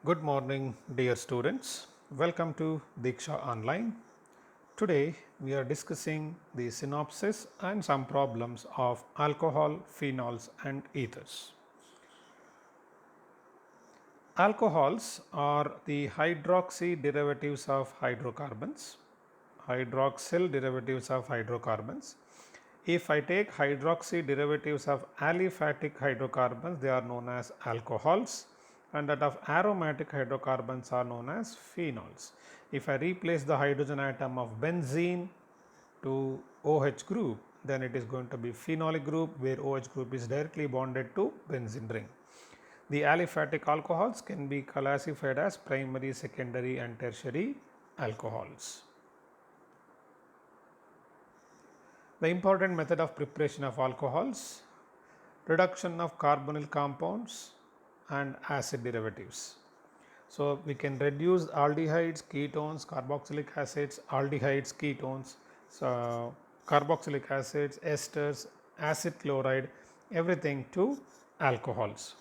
Good morning, dear students. Welcome to Diksha Online. Today we are discussing the synopsis and some problems of alcohol, phenols, and ethers. Alcohols are the hydroxy derivatives of hydrocarbons, hydroxyl derivatives of hydrocarbons. If I take hydroxy derivatives of aliphatic hydrocarbons, they are known as alcohols, and that of aromatic hydrocarbons are known as phenols. If I replace the hydrogen atom of benzene to OH group, then it is going to be phenolic group where OH group is directly bonded to benzene ring. The aliphatic alcohols can be classified as primary, secondary and tertiary alcohols. The important method of preparation of alcohols: reduction of carbonyl compounds and acid derivatives. So, we can reduce aldehydes, ketones, carboxylic acids, aldehydes, ketones, so carboxylic acids, esters, acid chloride, everything to alcohols.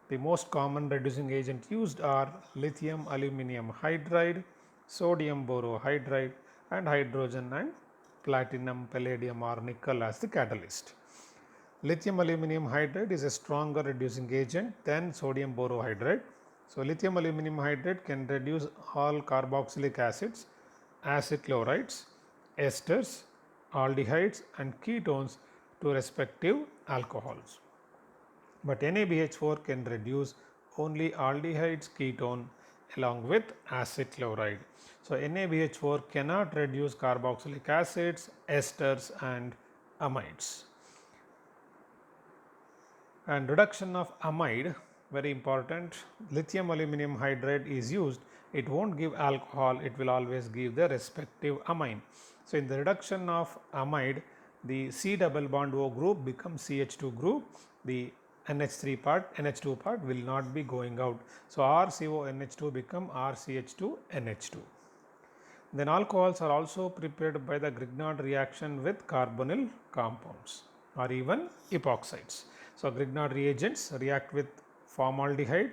The most common reducing agent used are lithium aluminum hydride, sodium borohydride, and hydrogen and platinum, palladium or nickel as the catalyst. Lithium aluminum hydride is a stronger reducing agent than sodium borohydride. So, lithium aluminum hydride can reduce all carboxylic acids, acid chlorides, esters, aldehydes and ketones to respective alcohols. But NaBH4 can reduce only aldehydes, ketone along with acid chloride. So, NaBH4 cannot reduce carboxylic acids, esters and amides. And reduction of amide, very important. Lithium aluminum hydride is used, it won't give alcohol, it will always give the respective amine. So, in the reduction of amide, the C double bond O group becomes CH2 group, the NH3 part, NH2 part will not be going out. So, RCONH2 become RCH2NH2. Then alcohols are also prepared by the Grignard reaction with carbonyl compounds or even epoxides. So, Grignard reagents react with formaldehyde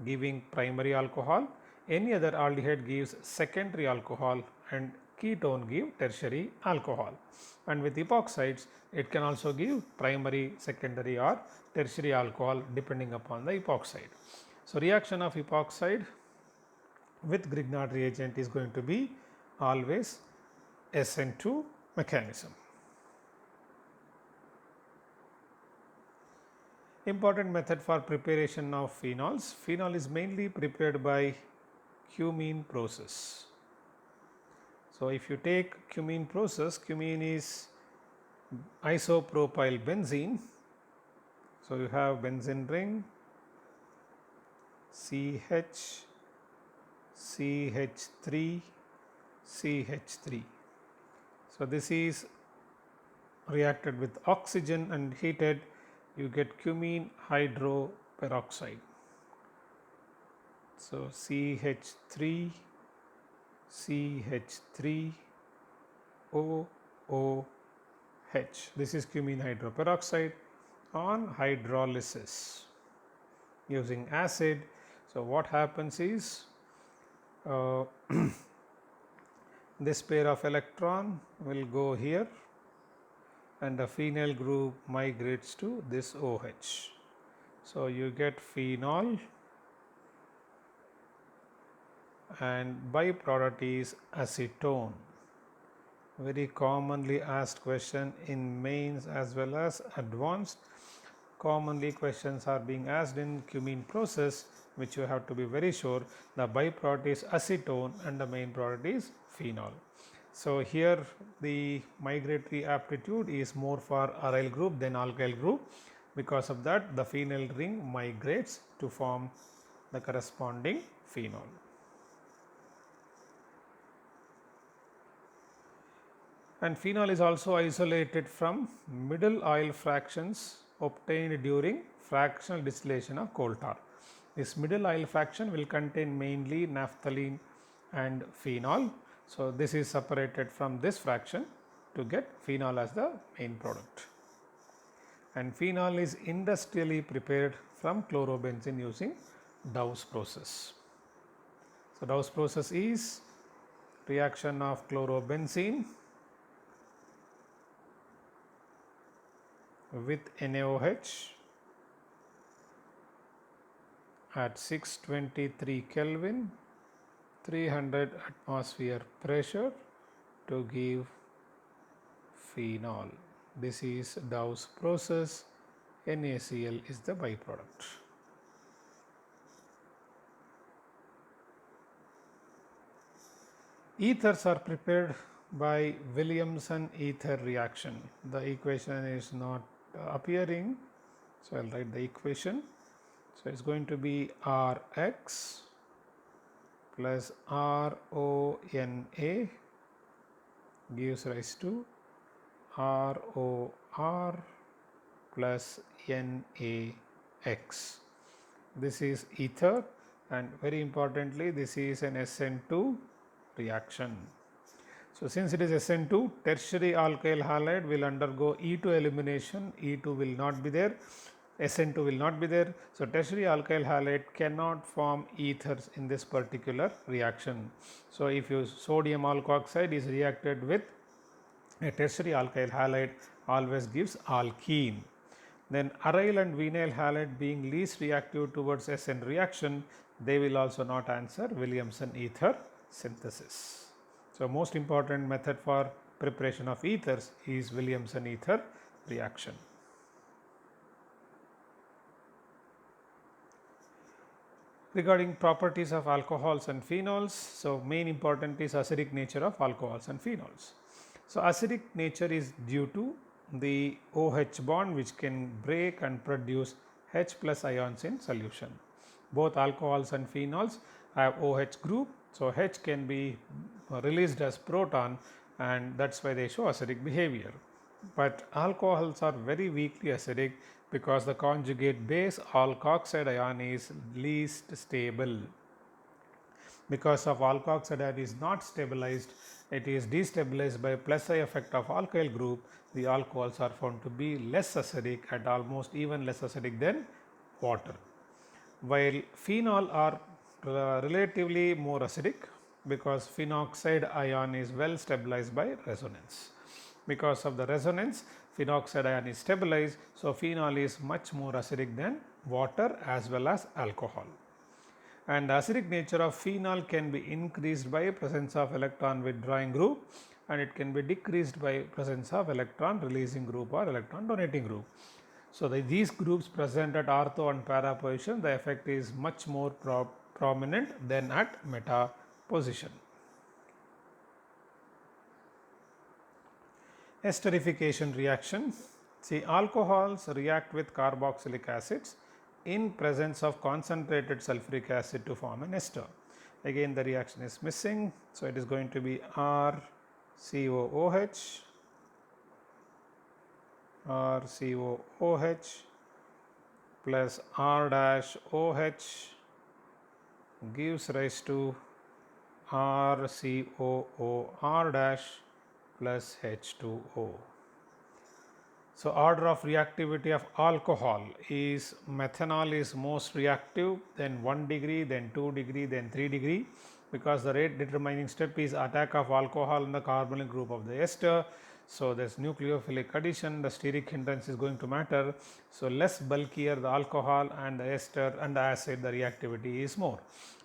giving primary alcohol, any other aldehyde gives secondary alcohol and ketone give tertiary alcohol, and with epoxides it can also give primary, secondary or tertiary alcohol depending upon the epoxide. So, reaction of epoxide with Grignard reagent is going to be always SN2 mechanism. Important method for preparation of phenols. Phenol is mainly prepared by cumene process. So, if you take cumene process, cumene is isopropyl benzene. So, you have benzene ring CH, CH3, CH3. So, this is reacted with oxygen and heated, you get cumene hydroperoxide. So, CH3, CH3, OOH. This is cumene hydroperoxide on hydrolysis using acid. So, what happens is this pair of electron will go here and the phenyl group migrates to this OH. So, you get phenol and byproduct is acetone. Very commonly asked question in mains as well as advanced. Commonly questions are being asked in cumene process, which you have to be very sure. The byproduct is acetone and the main product is phenol. So, here the migratory aptitude is more for aryl group than alkyl group. Because of that, the phenyl ring migrates to form the corresponding phenol. And phenol is also isolated from middle oil fractions obtained during fractional distillation of coal tar. This middle oil fraction will contain mainly naphthalene and phenol. So, this is separated from this fraction to get phenol as the main product. And phenol is industrially prepared from chlorobenzene using Dow's process. So Dow's process is reaction of chlorobenzene with NaOH at 623 Kelvin, 300 atmosphere pressure to give phenol. This is Dow's process. NaCl is the byproduct. Ethers are prepared by Williamson ether reaction. The equation is not appearing, so I'll write the equation. So it's going to be Rx plus RONA gives rise to ROR plus NaX. This is ether, and very importantly this is an SN2 reaction. So since it is SN2, tertiary alkyl halide will undergo E2 elimination. E2 will not be there, SN2 will not be there. So tertiary alkyl halide cannot form ethers in this particular reaction. So if your sodium alkoxide is reacted with a tertiary alkyl halide, always gives alkene. Then aryl and vinyl halide being least reactive towards SN reaction, they will also not answer Williamson ether synthesis. So most important method for preparation of ethers is Williamson ether reaction. Regarding properties of alcohols and phenols, so main important is acidic nature of alcohols and phenols. So acidic nature is due to the OH bond which can break and produce H plus ions in solution. Both alcohols and phenols have OH group, so H can be released as proton, and that's why they show acidic behavior. But alcohols are very weakly acidic because the conjugate base alkoxide ion is least stable. Because of alkoxide ion is not stabilized, it is destabilized by plus I effect of alkyl group. The alcohols are found to be less acidic and almost even less acidic than water, while phenol are relatively more acidic because phenoxide ion is well stabilized by resonance. Because of the resonance, phenoxide ion is stabilized, so phenol is much more acidic than water as well as alcohol. And the acidic nature of phenol can be increased by presence of electron withdrawing group, and it can be decreased by presence of electron releasing group or electron donating group. So these groups present at ortho and para position, the effect is much more prominent than at meta position. Esterification reaction. See, alcohols react with carboxylic acids in presence of concentrated sulfuric acid to form an ester. Again the reaction is missing, so it is going to be RCOOH plus R dash OH gives rise to RCOOR dash plus H2O. So order of reactivity of alcohol is methanol is most reactive, then 1 degree, then 2 degree, then 3 degree, because the rate determining step is attack of alcohol in the carbonyl group of the ester. So there is nucleophilic addition, the steric hindrance is going to matter. So less bulkier the alcohol and the ester and the acid, the reactivity is more.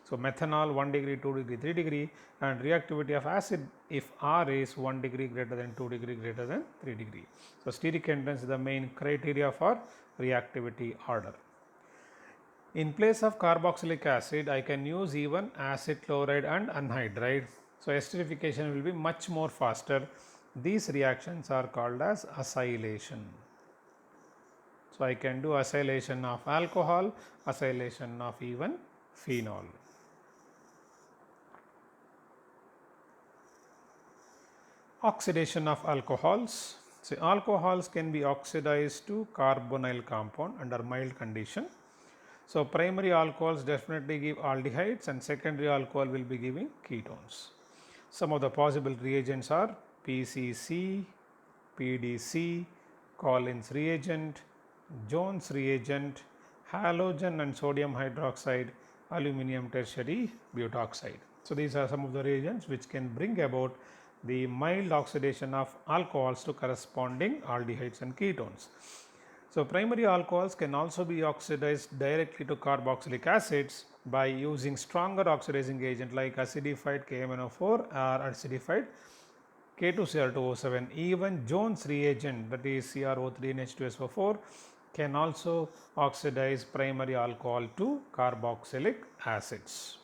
So methanol 1 degree, 2 degree, 3 degree, and reactivity of acid if R is 1 degree greater than 2 degree greater than 3 degree. So steric hindrance is the main criteria for reactivity order. In place of carboxylic acid, I can use even acid chloride and anhydride. So esterification will be much more faster. These reactions are called as acylation. So I can do acylation of alcohol, acylation of even phenol. Oxidation of alcohols. So alcohols can be oxidized to carbonyl compound under mild condition. So primary alcohols definitely give aldehydes, and secondary alcohol will be giving ketones. Some of the possible reagents are PCC, PDC, Collins reagent, Jones reagent, halogen and sodium hydroxide, aluminum tertiary butoxide. So these are some of the reagents which can bring about the mild oxidation of alcohols to corresponding aldehydes and ketones. So primary alcohols can also be oxidized directly to carboxylic acids by using stronger oxidizing agent like acidified KMnO4 or acidified K2Cr2O7. Even Jones reagent, that is CrO3 and H2SO4, can also oxidize primary alcohol to carboxylic acids.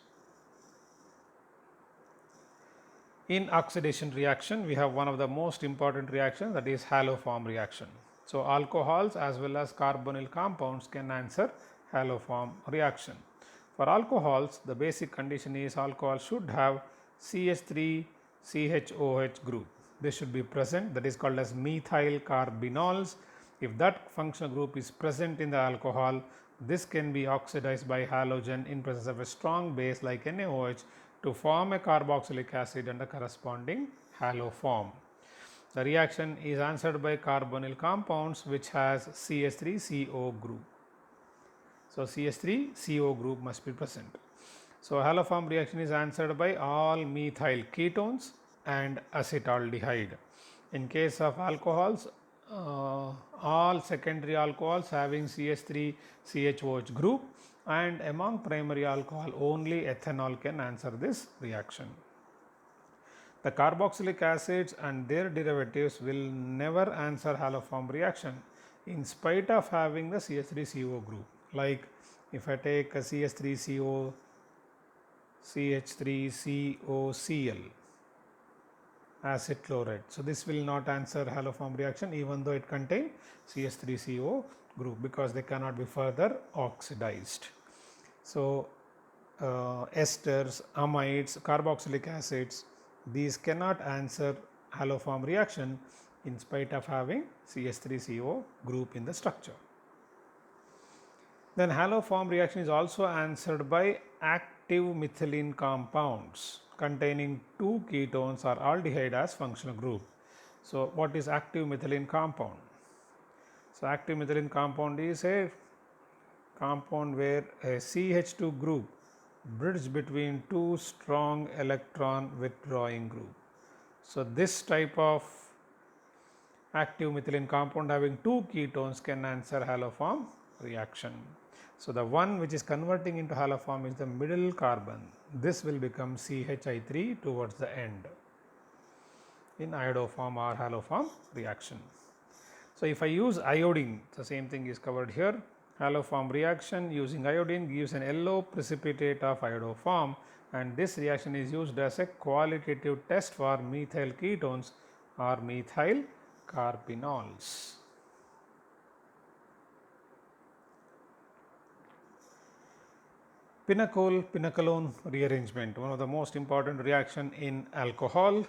In oxidation reaction, we have one of the most important reactions, that is haloform reaction. So alcohols as well as carbonyl compounds can answer haloform reaction. For alcohols, the basic condition is alcohol should have CH3 CHOH group. This should be present, that is called as methyl carbenols. If that functional group is present in the alcohol, this can be oxidized by halogen in presence of a strong base like NaOH to form a carboxylic acid and a corresponding haloform. The reaction is answered by carbonyl compounds which has CH3CO group. So CH3CO group must be present. So haloform reaction is answered by all methyl ketones and acetaldehyde. In case of alcohols, all secondary alcohols having CH3 CHOH group, and among primary alcohol only ethanol can answer this reaction. The carboxylic acids and their derivatives will never answer haloform reaction in spite of having the CH3CO group. Like if I take a CH3CO CH3COCl acid chloride. So this will not answer haloform reaction even though it contains CH3CO group, because they cannot be further oxidized. So esters, amides, carboxylic acids, these cannot answer haloform reaction in spite of having CH3CO group in the structure. Then haloform reaction is also answered by active methylene compounds containing two ketones or aldehyde as functional group. So what is active methylene compound? So active methylene compound is a compound where a CH2 group bridge between two strong electron withdrawing group. So this type of active methylene compound having two ketones can answer haloform reaction. So the one which is converting into haloform is the middle carbon. This will become CHI3 towards the end in iodoform or haloform reaction. So if I use iodine, the same thing is covered here. Haloform reaction using iodine gives an yellow precipitate of iodoform, and this reaction is used as a qualitative test for methyl ketones or methyl carbenols. Pinacol pinacolone rearrangement, one of the most important reaction in alcohol.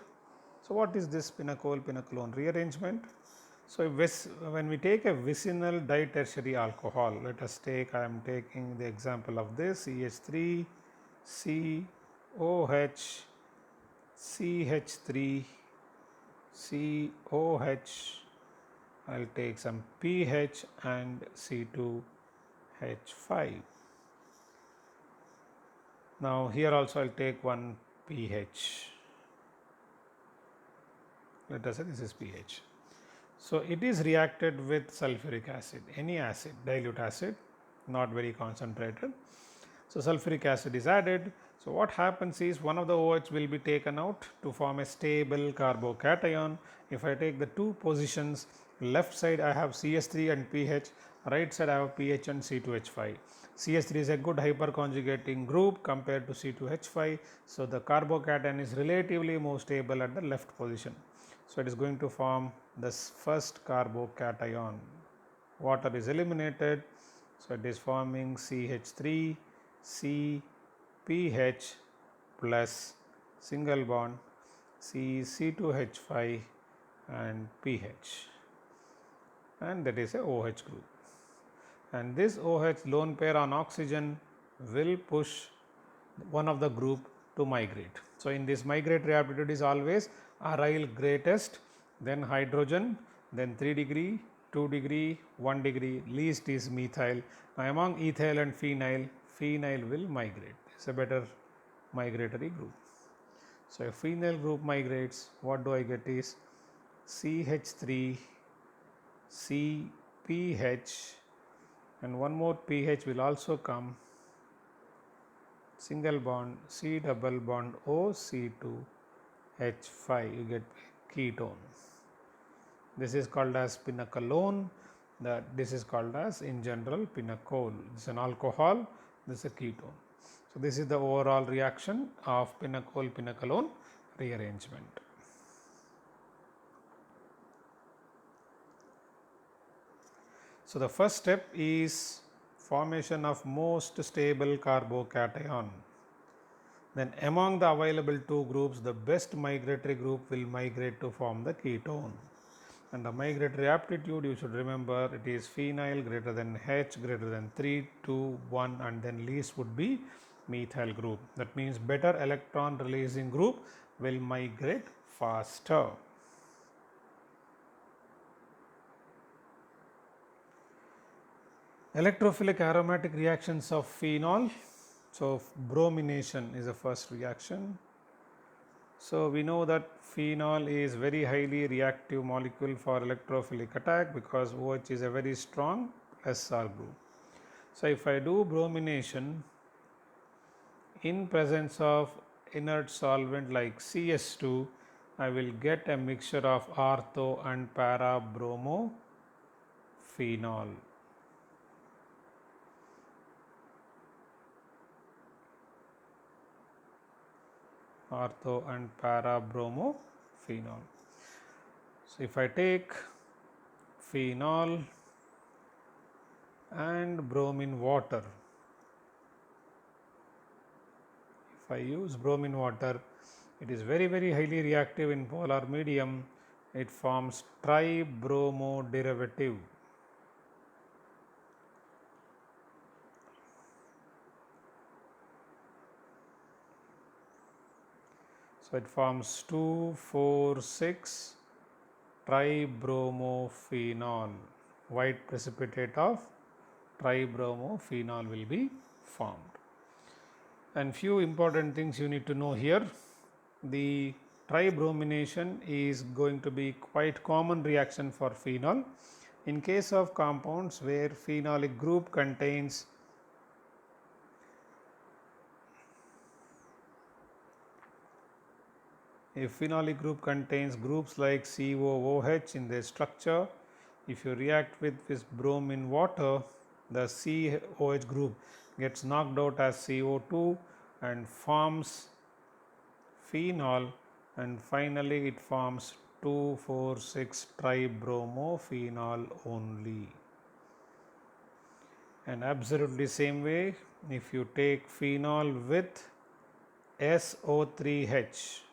So what is this pinacol pinacolone rearrangement? So when we take a vicinal ditertiary alcohol, let us take, I am taking the example of this CH3 COH CH3 COH, I will take some pH and C2H5. Now here also I will take one pH. Let us say this is pH. So it is reacted with sulfuric acid, any acid, dilute acid, not very concentrated. So sulfuric acid is added. So what happens is one of the OH will be taken out to form a stable carbocation. If I take the two positions, left side I have CH3 and pH, right side I have pH and C2H5. CH3 is a good hyperconjugating group compared to C2H5. So the carbocation is relatively more stable at the left position. So it is going to form this first carbocation. Water is eliminated. So it is forming CH3 CpH plus single bond C2H5 and pH, and that is a OH group. And this OH lone pair on oxygen will push one of the group to migrate. So in this migratory aptitude is always aryl greatest, then hydrogen, then 3 degree, 2 degree, 1 degree, least is methyl. Now among ethyl and phenyl, phenyl will migrate. It's a better migratory group. So a phenyl group migrates, what do I get is CH3, CPH, and one more pH will also come, single bond C double bond O C2 H5, you get ketone. This is called as pinacolone, this is called as in general pinacol. This is an alcohol, this is a ketone. So this is the overall reaction of pinacol pinacolone rearrangement. So the first step is formation of most stable carbocation. Then among the available two groups, the best migratory group will migrate to form the ketone. And the migratory aptitude, you should remember, it is phenyl greater than H greater than 3, 2, 1, and then least would be methyl group. That means better electron releasing group will migrate faster. Electrophilic aromatic reactions of phenol. So bromination is the first reaction. So we know that phenol is very highly reactive molecule for electrophilic attack because OH is a very strong SR group. So if I do bromination in presence of inert solvent like CS2, I will get a mixture of ortho and para bromo phenol. Ortho and para bromo phenol. So if I take phenol and bromine water, if I use bromine water, it is very highly reactive in polar medium. It forms tribromo derivative. So it forms 2,4,6 tribromophenol. White precipitate of tribromophenol will be formed. And few important things you need to know here. The tribromination is going to be quite common reaction for phenol. In case of compounds where phenolic group contains phenolic group contains groups like COOH in their structure. If you react with this bromine water, the COH group gets knocked out as CO2 and forms phenol, and finally it forms 2,4,6 tribromophenol only. And absolutely same way, if you take phenol with SO3H,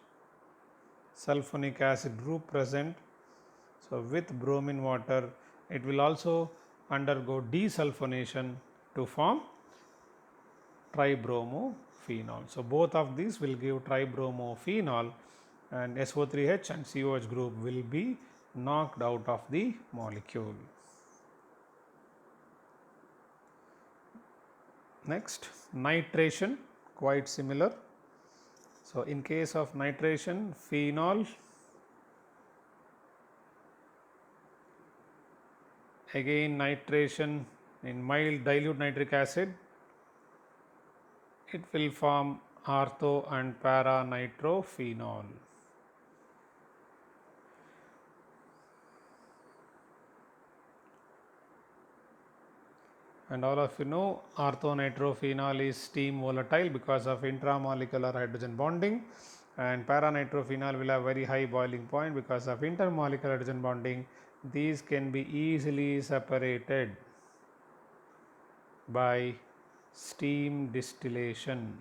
sulfonic acid group present, so with bromine water, it will also undergo desulfonation to form tribromophenol. So both of these will give tribromophenol, and SO3H and COH group will be knocked out of the molecule. Next, nitration, quite similar. So in case of nitration, phenol again nitration in mild dilute nitric acid, it will form ortho and para nitrophenol. And all of you know orthonitrophenol is steam volatile because of intramolecular hydrogen bonding, and paranitrophenol will have very high boiling point because of intermolecular hydrogen bonding. These can be easily separated by steam distillation.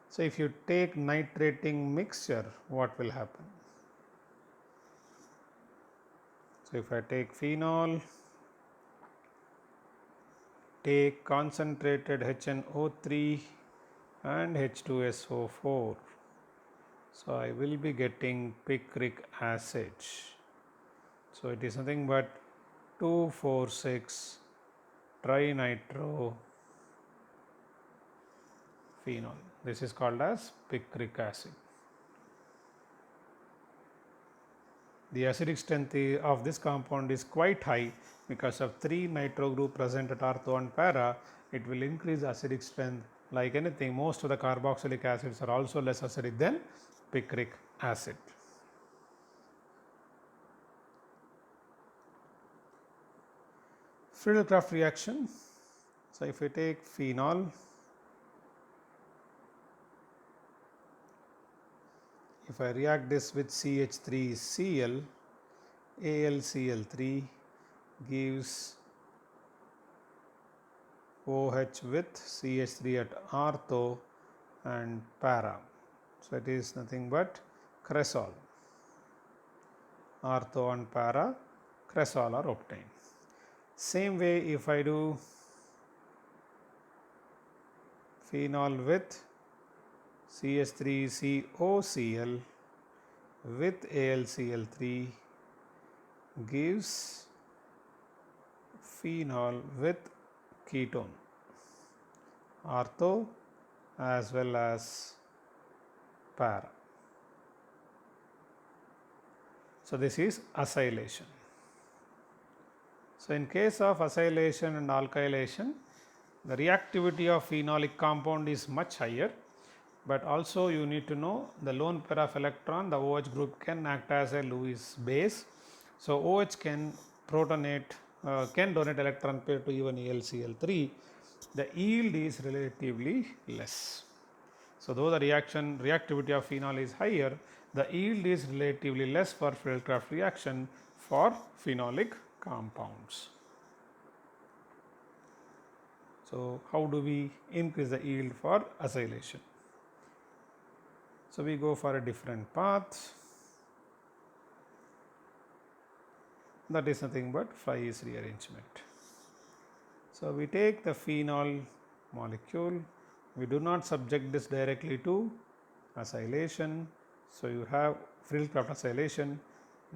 So if you take nitrating mixture, what will happen? So if I take phenol, take concentrated HNO3 and H2SO4, so I will be getting picric acid. So it is nothing but 2,4,6 trinitrophenol. This is called as picric acid. The acidic strength of this compound is quite high because of 3 nitro group present at ortho and para. It will increase acidic strength. Like anything, most of the carboxylic acids are also less acidic than picric acid. Friedel-Crafts reaction. So if we take phenol, if I react this with CH3Cl, AlCl3 gives OH with CH3 at ortho and para. So it is nothing but cresol. Ortho and para cresol are obtained. Same way, if I do phenol with CH3COCl with AlCl3 gives phenol with ketone, ortho as well as para. So this is acylation. So in case of acylation and alkylation, the reactivity of phenolic compound is much higher, but also you need to know the lone pair of electron, the OH group can act as a Lewis base. So OH can protonate, can donate electron pair to even AlCl3. The yield is relatively less. So though the reactivity of phenol is higher, the yield is relatively less for Friedel-Crafts reaction for phenolic compounds. So how do we increase the yield for acylation? So we go for a different path. That is nothing but Fries rearrangement. So we take the phenol molecule, we do not subject this directly to acylation. So you have Friedel-Crafts acylation,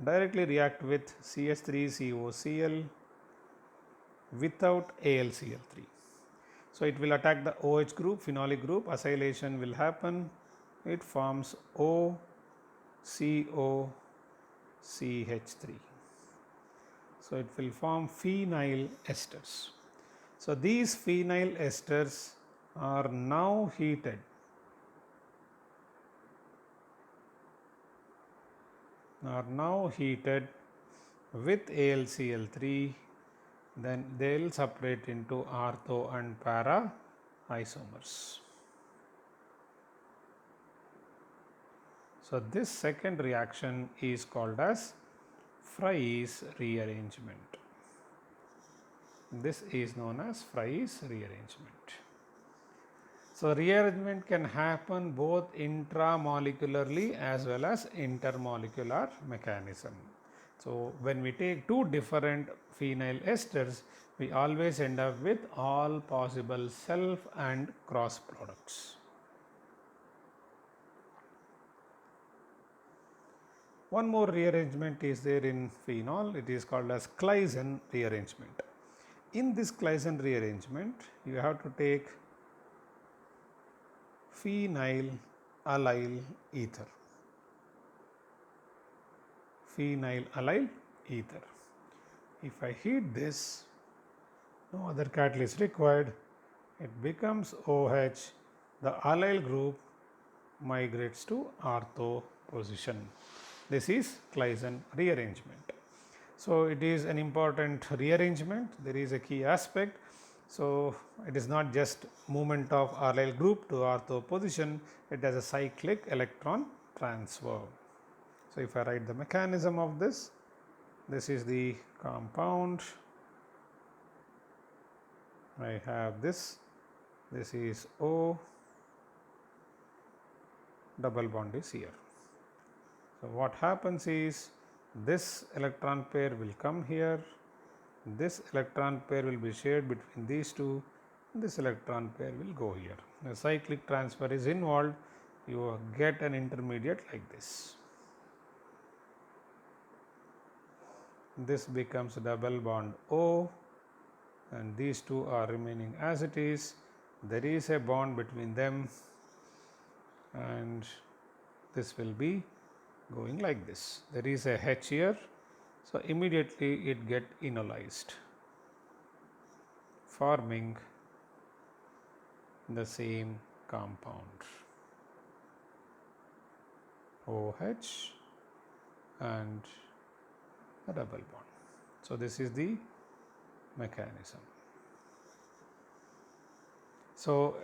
directly react with CH3COCl without AlCl3. So it will attack the OH group, phenolic group, acylation will happen, it forms OCOCH3. So it will form phenyl esters. So these phenyl esters are now heated. With AlCl3, then they will separate into ortho and para isomers. So this second reaction is called as Fries rearrangement. This is known as Fries rearrangement. So rearrangement can happen both intramolecularly as well as intermolecular mechanism. So when we take two different phenyl esters, we always end up with all possible self and cross products. One more rearrangement is there in phenol, it is called as Claisen rearrangement. In this Claisen rearrangement, you have to take phenyl allyl ether. Phenyl allyl ether. If I heat this, no other catalyst required, it becomes OH, the allyl group migrates to ortho position. This is Claisen rearrangement. So it is an important rearrangement, there is a key aspect. So it is not just movement of allyl group to ortho position, it has a cyclic electron transfer. So if I write the mechanism of this is the compound, I have this is O, double bond is here. So what happens is this electron pair will come here, this electron pair will be shared between these two, this electron pair will go here. The cyclic transfer is involved, you get an intermediate like this. this becomes double bond O, and these two are remaining as it is. There is a bond between them, and this will be going like this. There is a H here, so immediately it get enolized, forming the same compound OH and a double bond. So this is the mechanism. So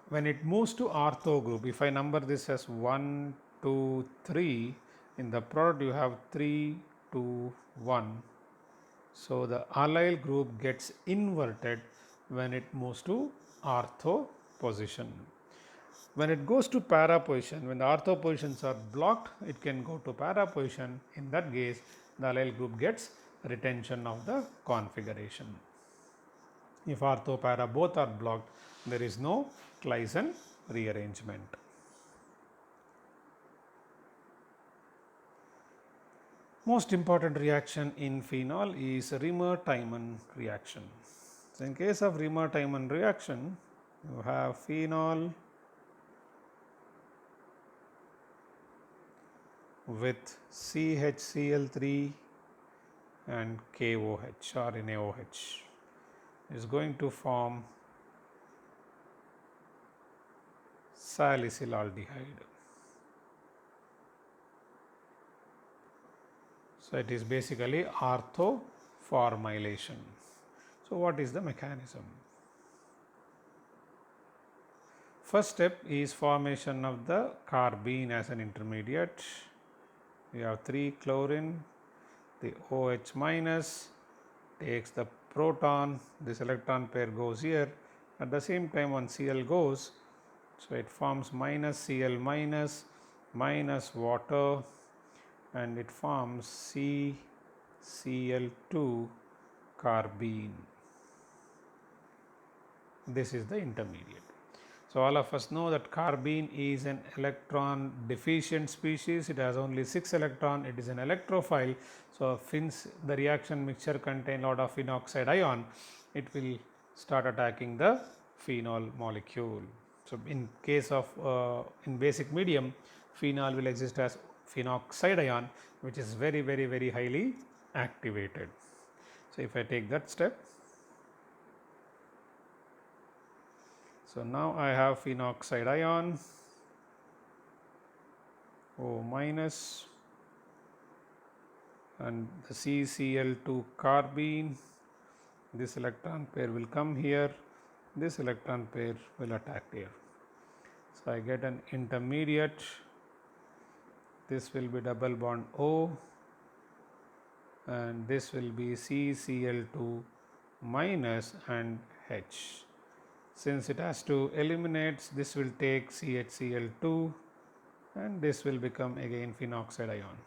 when it moves to ortho group, if I number this as 1, 2, 3, in the product you have 3, 2, 1. So the allyl group gets inverted when it moves to ortho position. When it goes to para position, when the ortho positions are blocked, it can go to para position. In that case, the allyl group gets retention of the configuration. If ortho para both are blocked, there is no Claisen rearrangement. Most important reaction in phenol is Riemer-Tiemann reaction. So in case of Riemer-Tiemann reaction, you have phenol with CHCl3 and KOH or NaOH is going to form salicylaldehyde. So it is basically orthoformylation. So what is the mechanism? First step is formation of the carbene as an intermediate. We have 3 chlorine, the OH minus takes the proton, this electron pair goes here, at the same time one Cl goes, so it forms minus Cl minus water, and it forms CCl2 carbene. This is the intermediate. So all of us know that carbene is an electron deficient species. It has only 6 electrons. It is an electrophile. So since the reaction mixture contains a lot of phenoxide ion, it will start attacking the phenol molecule. So in case of in basic medium, phenol will exist as phenoxide ion, which is very highly activated. So if I take that step, so now I have phenoxide ion O minus and the CCl2 carbene. This electron pair will come here, this electron pair will attack here. So I get an intermediate, this will be double bond O, and this will be CCl2 minus and H. Since it has to eliminate, this will take CHCl2 and this will become again phenoxide ion.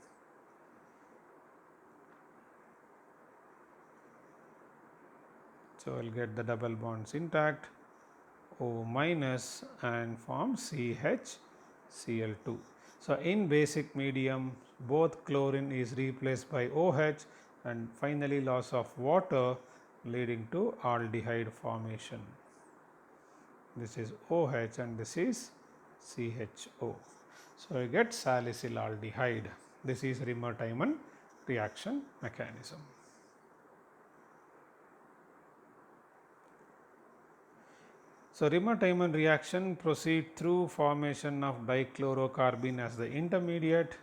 So I will get the double bonds intact, O minus, and form CHCl2. So in basic medium, both chlorine is replaced by OH and finally loss of water leading to aldehyde formation. This is OH and this is CHO. So you get salicylaldehyde. This is Riemer-Tiemann reaction mechanism. So Riemer-Tiemann reaction proceeds through formation of dichlorocarbene as the intermediate,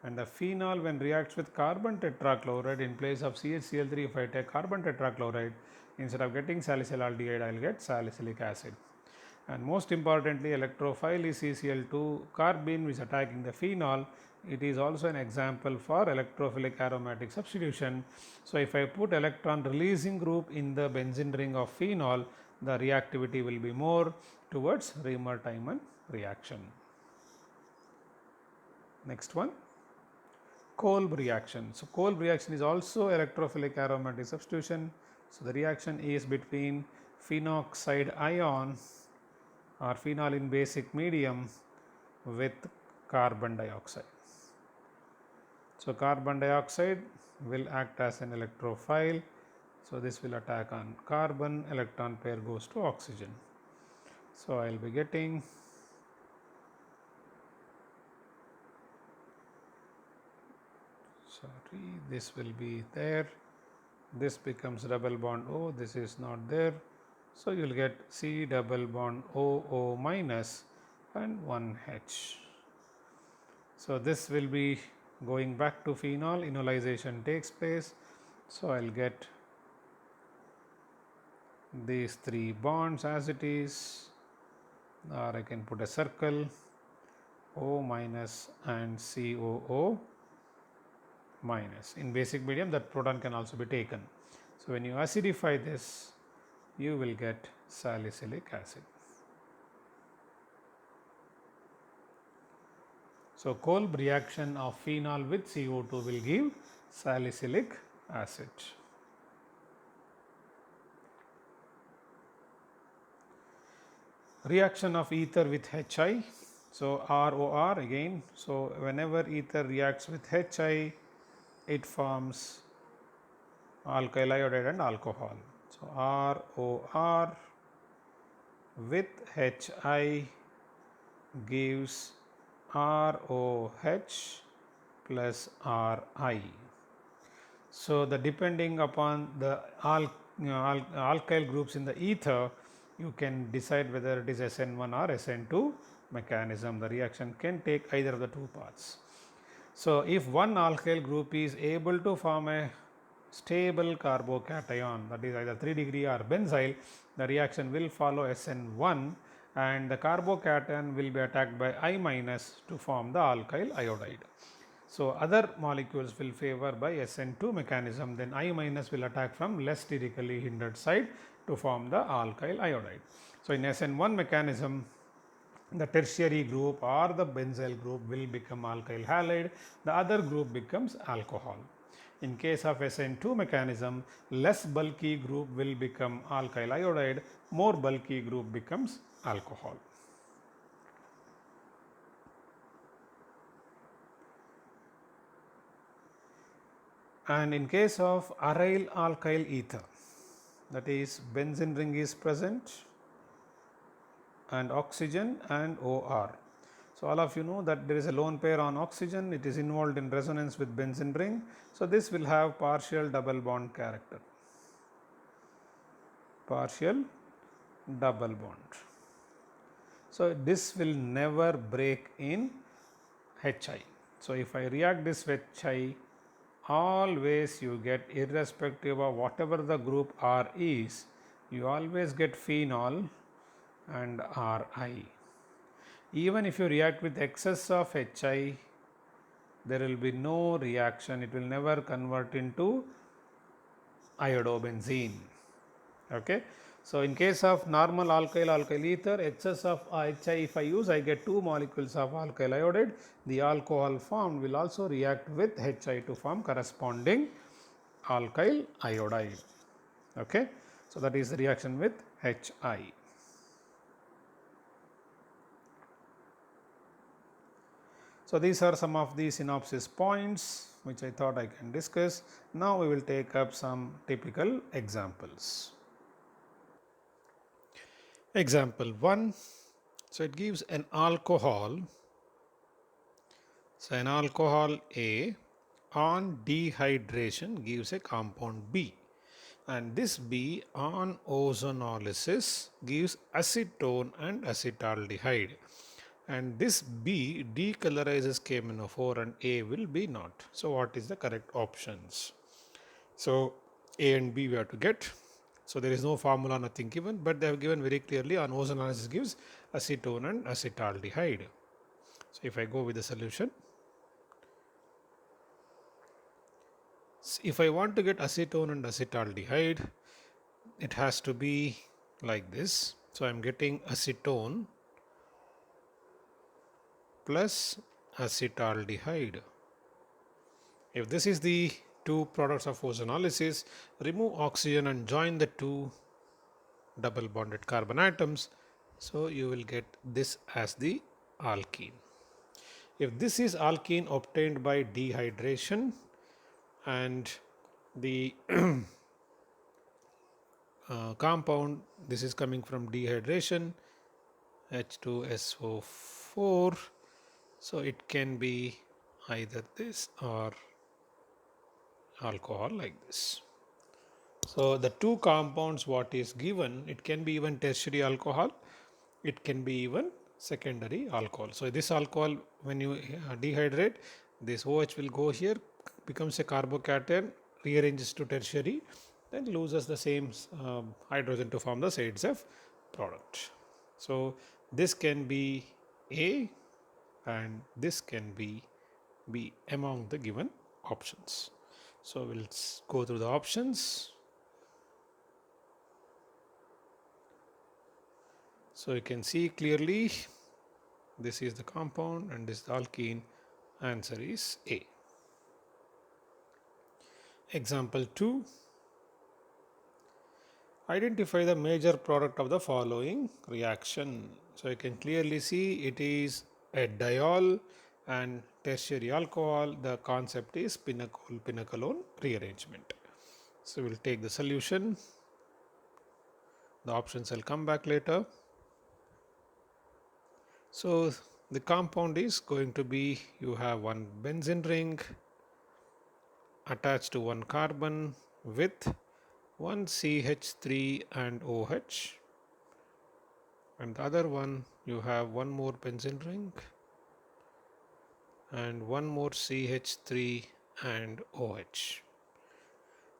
and the phenol when reacts with carbon tetrachloride in place of CHCl3, if I take carbon tetrachloride, instead of getting salicylaldehyde, I will get salicylic acid. And most importantly, electrophile is CCl2 carbene, which is attacking the phenol. It is also an example for electrophilic aromatic substitution. So if I put electron releasing group in the benzene ring of phenol, the reactivity will be more towards Riemer-Tiemann reaction. Next one, Kolb reaction. So Kolb reaction is also electrophilic aromatic substitution. So the reaction is between phenoxide ion or phenol in basic medium with carbon dioxide. So carbon dioxide will act as an electrophile. So this will attack on carbon, electron pair goes to oxygen. So I will be getting this will be there, this becomes double bond O, this is not there. So you will get C double bond OO minus and 1H. So this will be going back to phenol, enolization takes place. So I will get these three bonds as it is, or I can put a circle O minus and COO minus. In basic medium, that proton can also be taken. So when you acidify this, you will get salicylic acid. So Kolb reaction of phenol with CO2 will give salicylic acid. Reaction of ether with HI. So ROR again. So whenever ether reacts with HI, it forms alkyl iodide and alcohol. So ROR with HI gives ROH plus RI. So the depending upon the alkyl groups in the ether, you can decide whether it is SN1 or SN2 mechanism. The reaction can take either of the two paths. So if one alkyl group is able to form a stable carbocation, that is either 3-degree or benzyl, the reaction will follow SN1 and the carbocation will be attacked by I minus to form the alkyl iodide. So other molecules will favor by SN2 mechanism, then I minus will attack from less sterically hindered side to form the alkyl iodide. So in SN1 mechanism, the tertiary group or the benzyl group will become alkyl halide, the other group becomes alcohol. In case of SN2 mechanism, less bulky group will become alkyl iodide, more bulky group becomes alcohol. And in case of aryl alkyl ether, that is benzene ring is present and oxygen and OR. So all of you know that there is a lone pair on oxygen, it is involved in resonance with benzene ring. So this will have partial double bond character, partial double bond. So this will never break in HI. So if I react this with HI, always you get, irrespective of whatever the group R is, you always get phenol and RI. Even if you react with excess of HI, there will be no reaction, it will never convert into iodobenzene. Okay. So in case of normal alkyl ether, excess of HI if I use, I get two molecules of alkyl iodide. The alcohol formed will also react with HI to form corresponding alkyl iodide. Okay. So that is the reaction with HI. So these are some of the synopsis points which I thought I can discuss. Now we will take up some typical examples. Example 1. So it gives an alcohol. So an alcohol A on dehydration gives a compound B, and this B on ozonolysis gives acetone and acetaldehyde, and this B decolorizes KMnO4 and A will be not. So what is the correct options? So A and B we have to get. So there is no formula, nothing given, but they have given very clearly on ozonolysis gives acetone and acetaldehyde. So if I go with the solution, if I want to get acetone and acetaldehyde, it has to be like this. So I am getting acetone plus acetaldehyde. If this is the two products of ozonolysis, remove oxygen and join the two double bonded carbon atoms. So you will get this as the alkene. If this is alkene obtained by dehydration and the compound, this is coming from dehydration, H2SO4. So it can be either this or alcohol like this. So the two compounds what is given, it can be even tertiary alcohol, it can be even secondary alcohol. So this alcohol, when you dehydrate, this OH will go here, becomes a carbocation, rearranges to tertiary, then loses the same hydrogen to form the ZF product. So this can be A and this can be B among the given options. So we'll go through the options. So you can see clearly this is the compound and this is the alkene. Answer is A. Example 2. Identify the major product of the following reaction. So you can clearly see it is a diol and tertiary alcohol. The concept is pinnacle-pinnacolone rearrangement. So we'll take the solution. The options will come back later. So the compound is going to be, you have one benzene ring attached to one carbon with one CH3 and OH, and the other one you have one more benzene ring and one more CH3 and OH.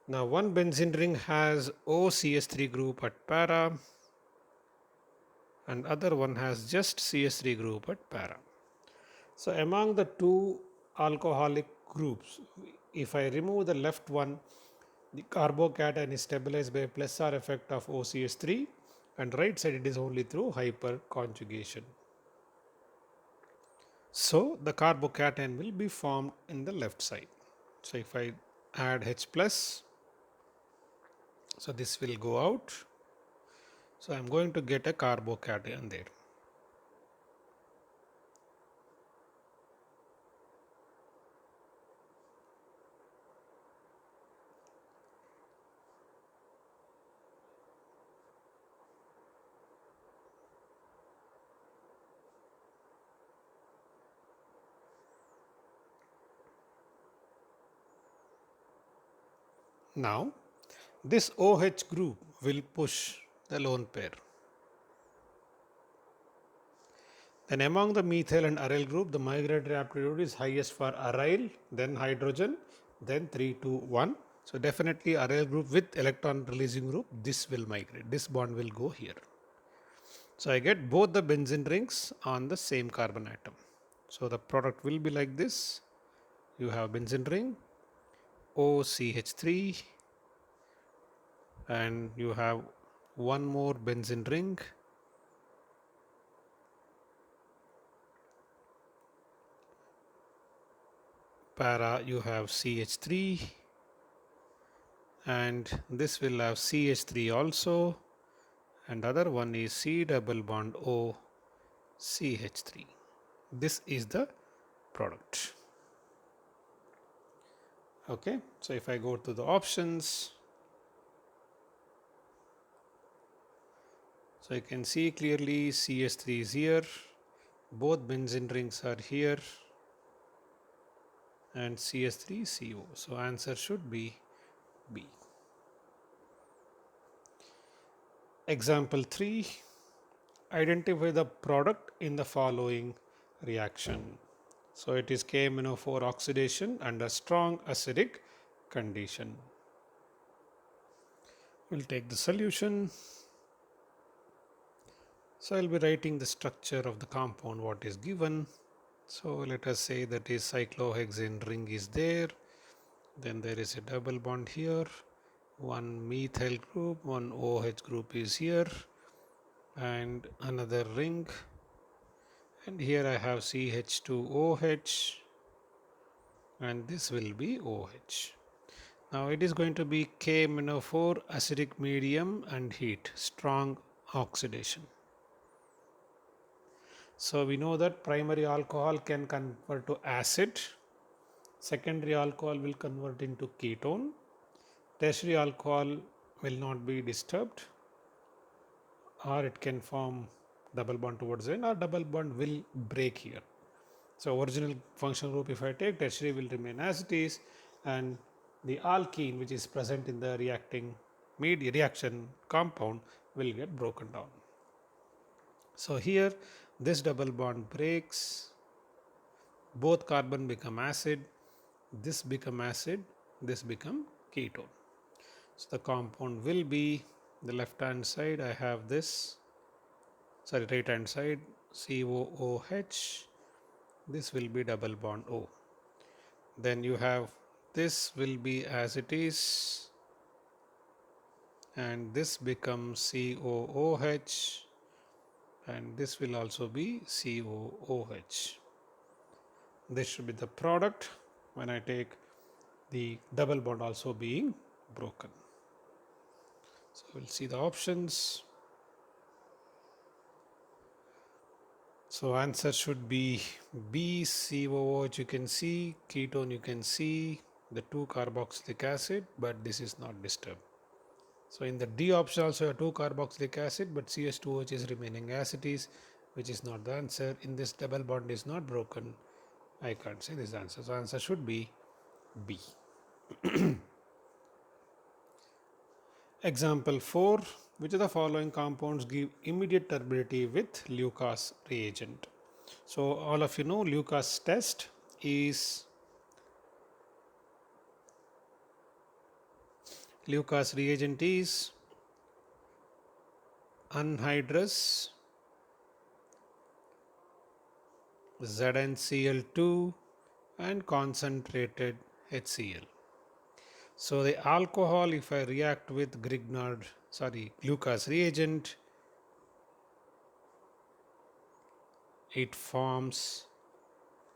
Now one benzene ring has OCH3 group at para and other one has just CH3 group at para. So among the two alcoholic groups, if I remove the left one, the carbocation is stabilized by a plus R effect of OCH3, and right side it is only through hyperconjugation. So the carbocation will be formed in the left side. So if I add H plus, so this will go out. So I am going to get a carbocation there. Now this OH group will push the lone pair. Then among the methyl and aryl group, the migratory aptitude is highest for aryl, then hydrogen, then 3, 2, 1. So definitely aryl group with electron releasing group, this will migrate. This bond will go here. So I get both the benzene rings on the same carbon atom. So the product will be like this. You have benzene ring, OCH3, and you have one more benzene ring, para you have CH3, and this will have CH3 also, and other one is C double bond O CH3. This is the product. Okay, so if I go to the options, so you can see clearly CH3 is here, both benzene rings are here, and CH3CO. So answer should be B. Example 3. Identify the product in the following reaction. So it is KMnO4 oxidation under strong acidic condition. We'll take the solution. So I'll be writing the structure of the compound what is given. So let us say that is cyclohexane ring is there. Then there is a double bond here. One methyl group, one OH group is here, and another ring. And here I have CH2OH, and this will be OH. Now it is going to be KMnO4 acidic medium and heat, strong oxidation. So we know that primary alcohol can convert to acid Secondary alcohol will convert into ketone. Tertiary alcohol will not be disturbed, or it can form double bond towards the end, or double bond will break here. So original functional group if I take, tertiary will remain as it is, and the alkene which is present in the reaction compound will get broken down. So here this double bond breaks, both carbon become acid, this become acid, this become ketone. So the compound will be, the left hand side I have this, sorry, right hand side COOH, this will be double bond O. Then you have this will be as it is, and this becomes COOH, and this will also be COOH. This should be the product when I take the double bond also being broken. So we'll see the options. So answer should be B, COOH you can see, ketone you can see, the 2-carboxylic acid, but this is not disturbed. So in the D option also 2-carboxylic acid, but CH2OH is remaining as it is, which is not the answer. In this double bond is not broken, I can't say this answer. So answer should be B. Example 4. Which of the following compounds give immediate turbidity with Lucas reagent? So all of you know Lucas test is Lucas reagent is anhydrous ZnCl2 and concentrated HCl. So the alcohol, if I react with Lucas reagent, it forms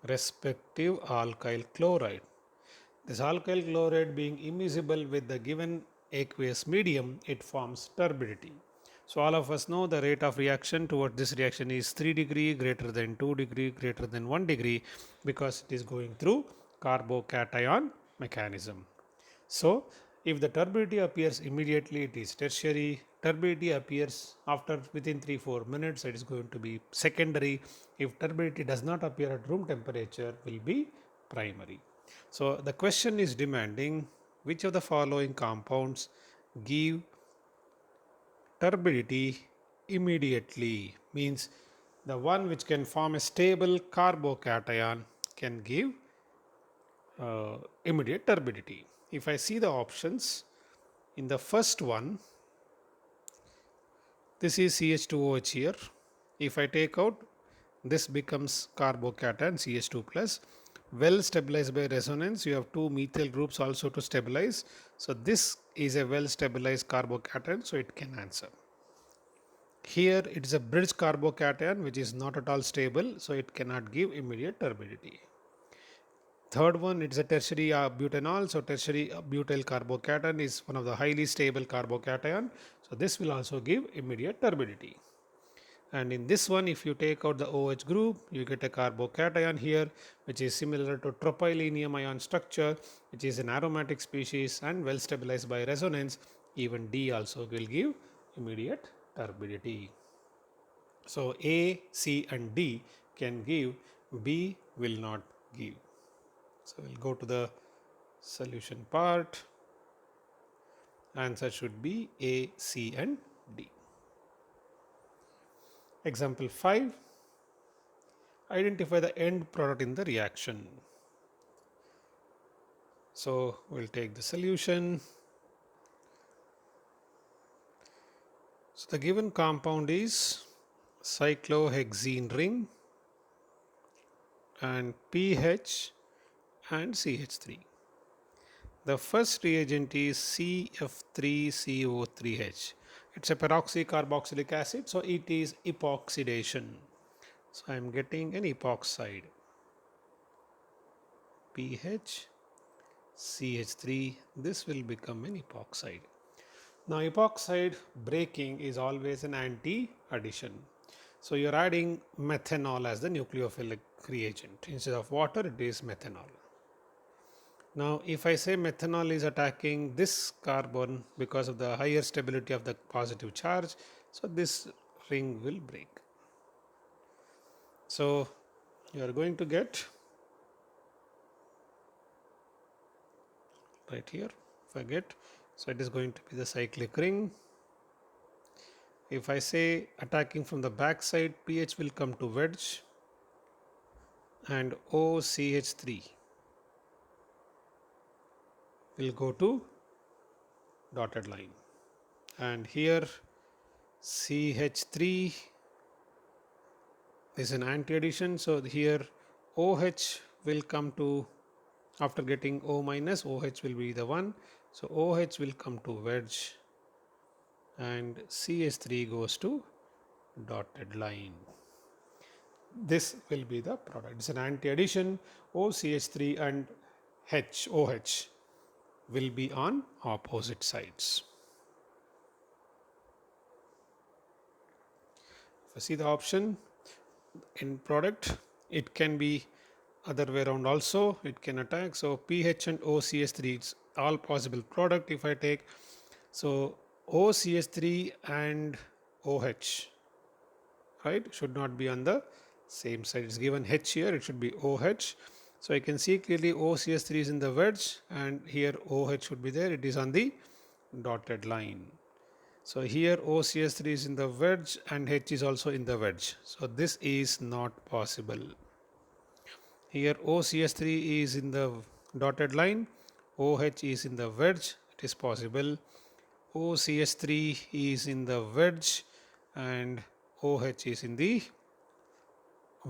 respective alkyl chloride. This alkyl chloride being immiscible with the given aqueous medium, it forms turbidity. So all of us know the rate of reaction towards this reaction is 3 degree, greater than 2 degree, greater than 1 degree, because it is going through carbocation mechanism. So if the turbidity appears immediately, it is tertiary. Turbidity appears after within 3-4 minutes, it is going to be secondary. If turbidity does not appear at room temperature, will be primary. So the question is demanding which of the following compounds give turbidity immediately, means the one which can form a stable carbocation can give immediate turbidity. If I see the options, in the first one, this is CH2OH here. If I take out, this becomes carbocation CH2 plus. Well stabilized by resonance, you have 2 methyl groups also to stabilize. So this is a well stabilized carbocation, so it can answer. Here it is a bridge carbocation which is not at all stable, so it cannot give immediate turbidity. Third one, it's a tertiary butanol. So tertiary butyl carbocation is one of the highly stable carbocation. So this will also give immediate turbidity. And in this one, if you take out the OH group, you get a carbocation here, which is similar to tropylenium ion structure, which is an aromatic species and well stabilized by resonance. Even D also will give immediate turbidity. So A, C and D can give, B will not give. So we'll go to the solution part. Answer should be A, C and D. Example 5. Identify the end product in the reaction. So we'll take the solution. So the given compound is cyclohexene ring and pH and CH3. The first reagent is CF3CO3H. It's a peroxycarboxylic acid, so it is epoxidation. So I am getting an epoxide. pH, CH3, this will become an epoxide. Now epoxide breaking is always an anti-addition. So you are adding methanol as the nucleophilic reagent. Instead of water, it is methanol. Now, if I say methanol is attacking this carbon because of the higher stability of the positive charge, so this ring will break. So, you are going to get right here, if I get, so it is going to be the cyclic ring. If I say attacking from the back side, pH will come to wedge and OCH3 will go to dotted line, and here CH3 is an anti-addition, so here OH will come to, after getting O minus, OH will be the 1, so OH will come to wedge and CH3 goes to dotted line. This will be the product. It's an anti-addition. OCH3 and OH will be on opposite sides. If I see the option in product, it can be other way around also, it can attack. So pH and OCH3, it's all possible product if I take. So OCH3 and OH, right, should not be on the same side. It's given H here, it should be OH. So I can see clearly OCH3 is in the wedge and here OH should be there, it is on the dotted line. So here OCH3 is in the wedge and H is also in the wedge. So this is not possible. Here OCH3 is in the dotted line, OH is in the wedge, it is possible. OCH3 is in the wedge and OH is in the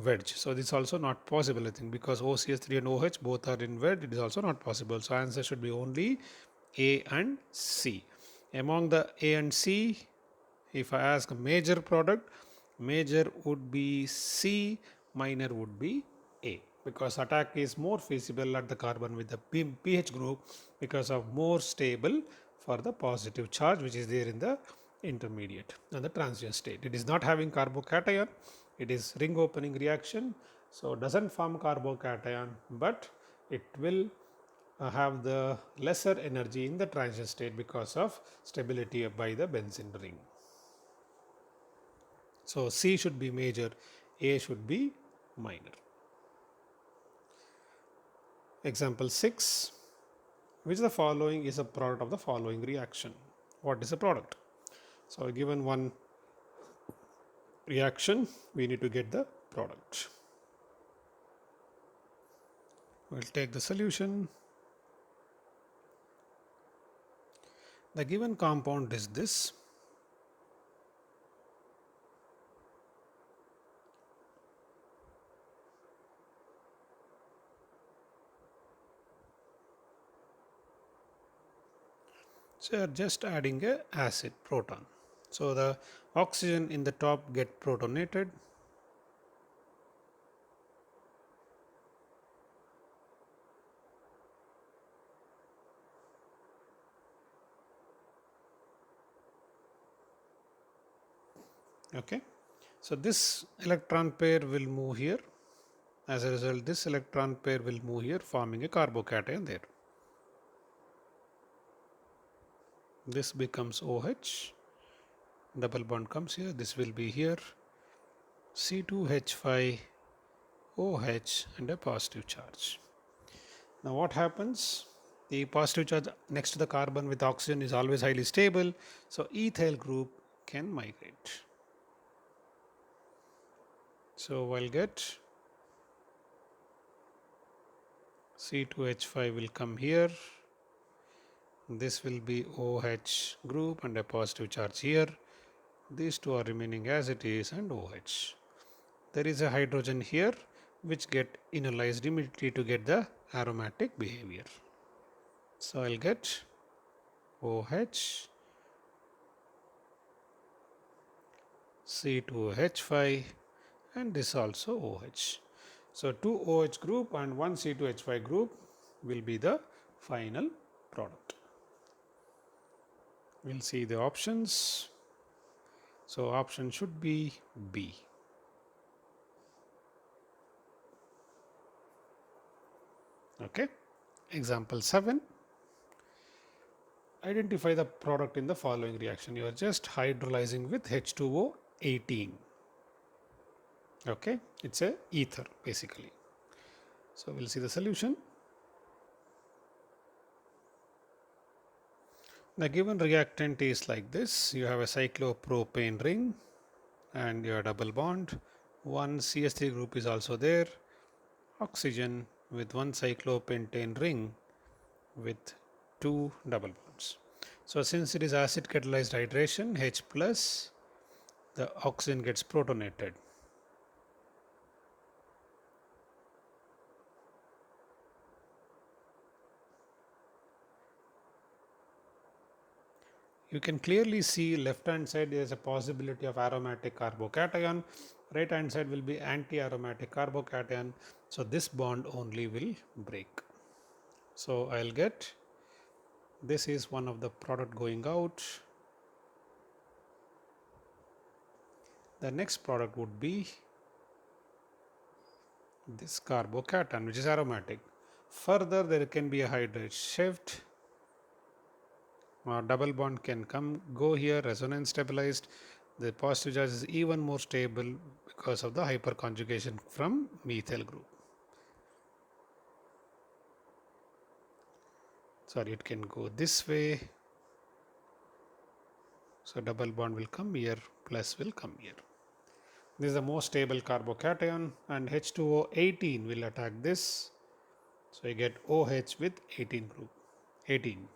wedge. So this is also not possible, I think, because OCH3 and OH both are in wedge, it is also not possible. So answer should be only A and C. Among the A and C, if I ask a major product, major would be C, minor would be A, because attack is more feasible at the carbon with the pH group because of more stable for the positive charge which is there in the intermediate and the transient state. It is not having carbocation, it is ring opening reaction, so doesn't form carbocation, but it will have the lesser energy in the transient state because of stability by the benzene ring. So C should be major, A should be minor. Example 6. Which of the following is a product of the following reaction? What is a product? So given one reaction, we need to get the product. We'll take the solution. The given compound is this. So you are just adding a acid proton. So the oxygen in the top get protonated. Okay. So this electron pair will move here. As a result, this electron pair will move here, forming a carbocation there. This becomes OH. Double bond comes here. This will be here. C2H5 OH and a positive charge. Now what happens? The positive charge next to the carbon with oxygen is always highly stable. So ethyl group can migrate. So I'll get C2H5 will come here. This will be OH group and a positive charge here. These two are remaining as it is and OH. There is a hydrogen here which get enolized immediately to get the aromatic behavior. So I'll get OH, C2H5 and this also OH. So 2 OH group and 1 C2H5 group will be the final product. We'll see the options. So option should be B. Okay. Example 7. Identify the product in the following reaction. You are just hydrolyzing with H2O 18. Okay, it's a ether basically. So we'll see the solution. The given reactant is like this. You have a cyclopropane ring and your double bond. One CH3 group is also there. Oxygen with one cyclopentane ring with two double bonds. So since it is acid catalyzed hydration, H plus, the oxygen gets protonated. You can clearly see left hand side there is a possibility of aromatic carbocation, right hand side will be anti-aromatic carbocation. So this bond only will break. So I'll get, this is one of the product going out. The next product would be this carbocation, which is aromatic. Further there can be a hydride shift, or double bond can go here, resonance stabilized. The positive charge is even more stable because of the hyperconjugation from methyl group. Sorry, it can go this way. So double bond will come here, plus will come here. This is the most stable carbocation, and H2O 18 will attack this. So you get OH with 18 group, 18,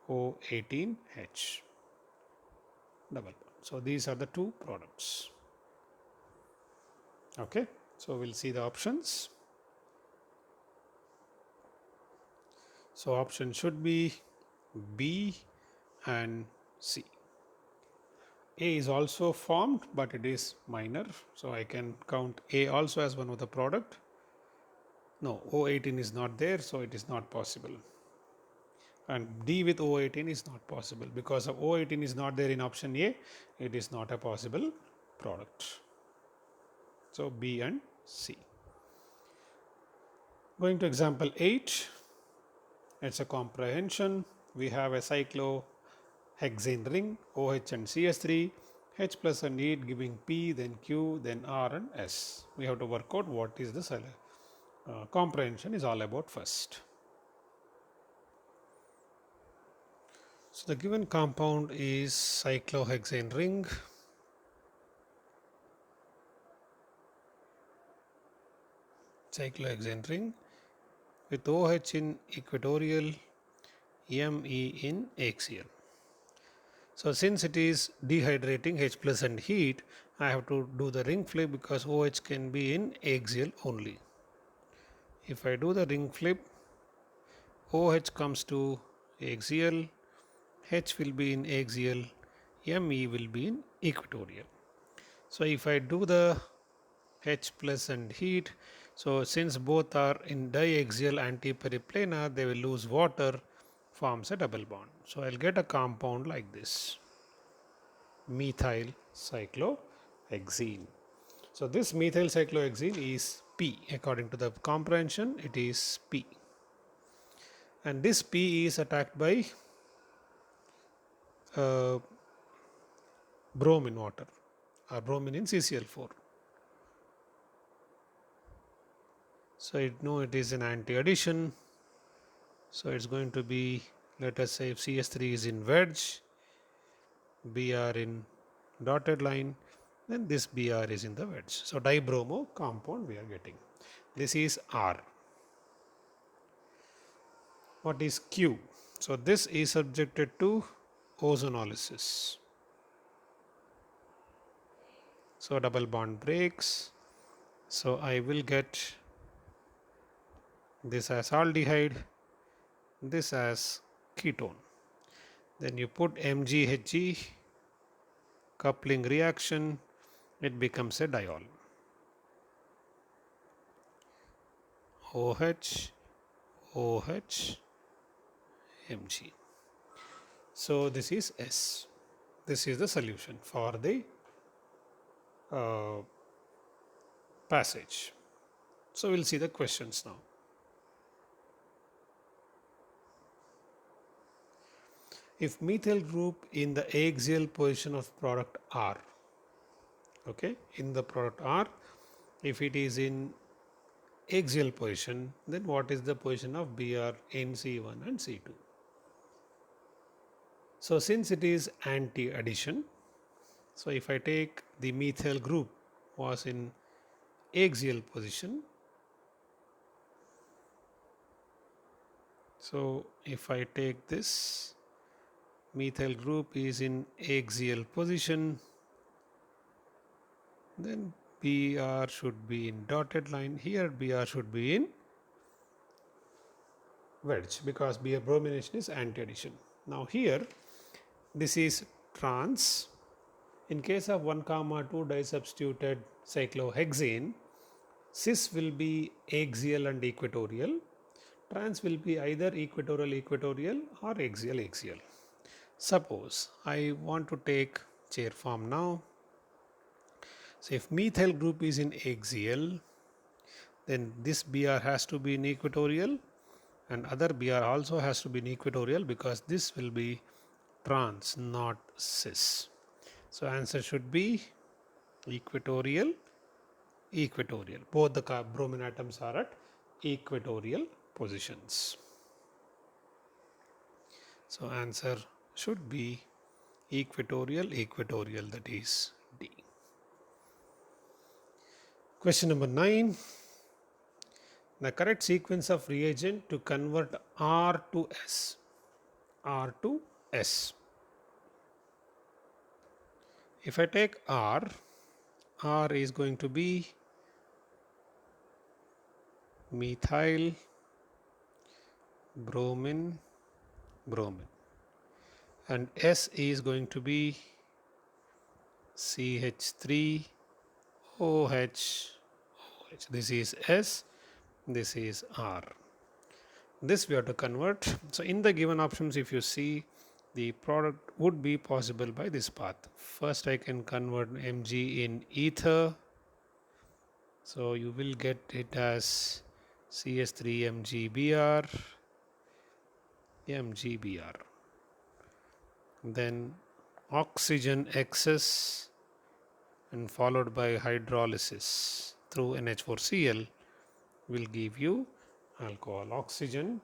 O18H, double bond. So these are the two products. Okay, so we'll see the options. So option should be B and C. A is also formed, but it is minor. So I can count A also as one of the product. No, O18 is not there, so it is not possible. And D with O18 is not possible because of O18 is not there in option A. It is not a possible product. So B and C. Going to example 8. It's a comprehension. We have a cyclohexane ring, OH and CH3, H plus and 8 giving P, then Q, then R and S. We have to work out what is the comprehension is all about first. So the given compound is cyclohexane ring. Cyclohexane ring with OH in equatorial, Me in axial. So since it is dehydrating H plus and heat, I have to do the ring flip because OH can be in axial only. If I do the ring flip, OH comes to axial, H will be in axial, Me will be in equatorial. So if I do the H plus and heat, so since both are in diaxial antiperiplanar, they will lose water, forms a double bond. So I'll get a compound like this, methyl cyclohexene. So this methyl cyclohexene is P. According to the comprehension, it is P. And this P is attacked by bromine water or bromine in CCl4. So it is an anti-addition. So it's going to be, let us say if CH3 is in wedge, Br in dotted line, then this Br is in the wedge. So dibromo compound we are getting. This is R. What is Q? So this is subjected to ozonolysis. So double bond breaks. So I will get this as aldehyde, this as ketone. Then you put MgHg, coupling reaction, it becomes a diol. OH, OH, Mg. So this is S. This is the solution for the passage. So we'll see the questions now. if methyl group in the axial position of product R, okay, in the product R, if it is in axial position, then what is the position of Br in C1 and C2? So since it is anti-addition, so if I take the methyl group was in axial position, so if I take this methyl group is in axial position, then Br should be in dotted line. Here Br should be in wedge because Br bromination is anti-addition. Now here this is trans. In case of 1,2 disubstituted cyclohexane, cis will be axial and equatorial. Trans will be either equatorial or axial. Suppose I want to take chair form now. So if methyl group is in axial, then this Br has to be in equatorial and other Br also has to be in equatorial because this will be trans, not cis. So answer should be equatorial. Both the bromine atoms are at equatorial positions. So answer should be equatorial, that is D. Question number 9. The correct sequence of reagent to convert R to S. If I take R is going to be methyl, bromine, and S is going to be CH3, OH. This is S, this is R. This we have to convert. So in the given options, if you see, the product would be possible by this path. First I can convert Mg in ether. So you will get it as CH3 MgBr. Then oxygen excess and followed by hydrolysis through NH4Cl will give you alcohol. Oxygen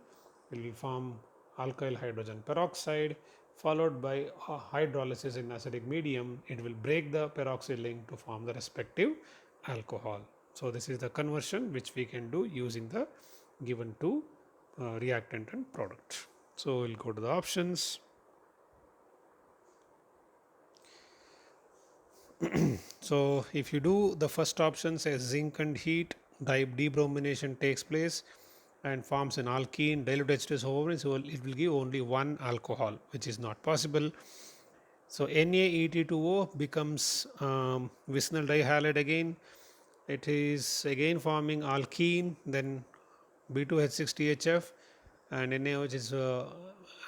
will form alkyl hydrogen peroxide followed by hydrolysis in acidic medium. It will break the peroxide link to form the respective alcohol. So this is the conversion which we can do using the given two reactant and product. So we'll go to the options. So if you do the first option, says zinc and heat, debromination takes place and forms an alkene, dilute H2SO over, so it will give only one alcohol, which is not possible. So NaET2O becomes vicinal dihalide again. It is again forming alkene, then B2H6THF, and NaOH is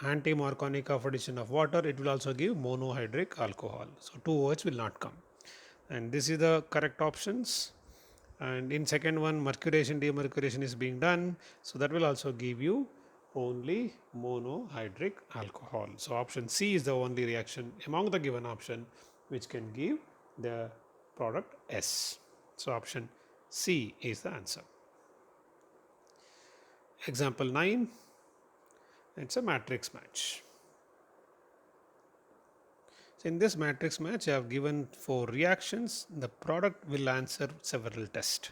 anti-Markovnik of addition of water. It will also give monohydric alcohol. So 2OH will not come. And this is the correct options. And in second one, mercuration, demercuration is being done. So that will also give you only monohydric alcohol. So option C is the only reaction among the given option which can give the product S. So option C is the answer. Example 9, it's a matrix match. So in this matrix match, I have given 4 reactions. The product will answer several tests.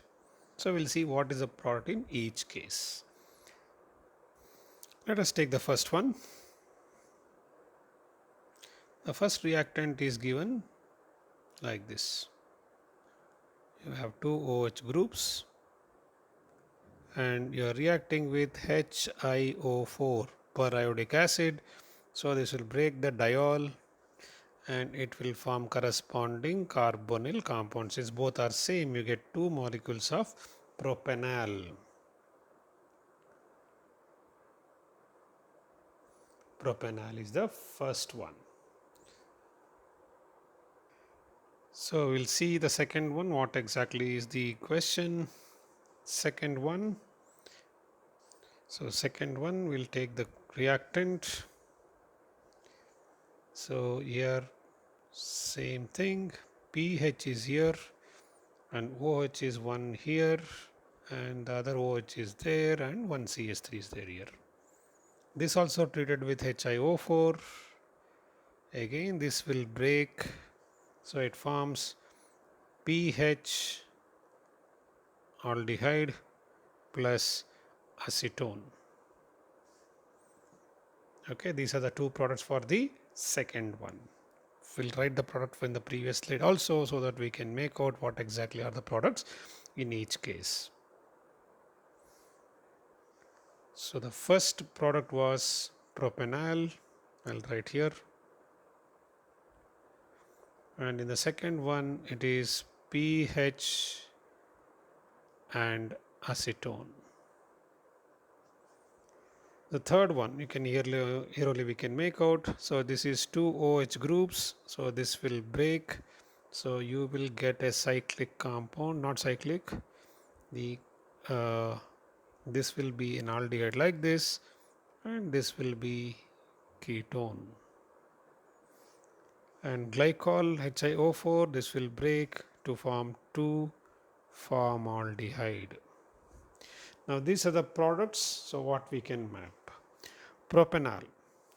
So we'll see what is the product in each case. Let us take the first one. The first reactant is given like this. You have 2 OH groups and you are reacting with HiO4 periodic acid. So this will break the diol and it will form corresponding carbonyl compounds. Since both are same, you get 2 molecules of propanal. Propanal is the first one. So we'll see the second one. What exactly is the question? Second one. So second one, we'll take the reactant So here same thing, pH is here and OH is one here and the other OH is there and one CH3 is there here. This also treated with HiO4. Again this will break, so it forms pH aldehyde plus acetone. Okay, these are the two products for the second one. We'll write the product in the previous slide also, so that we can make out what exactly are the products in each case. So the first product was propanol, I'll write here, and in the second one it is pH and acetone. The third one you can here only we can make out. So this is two OH groups, so this will break, so you will get a cyclic compound, not cyclic, the this will be an aldehyde like this and this will be ketone, and glycol HiO4, this will break to form 2-formaldehyde. Now these are the products, so what we can map. Propanol.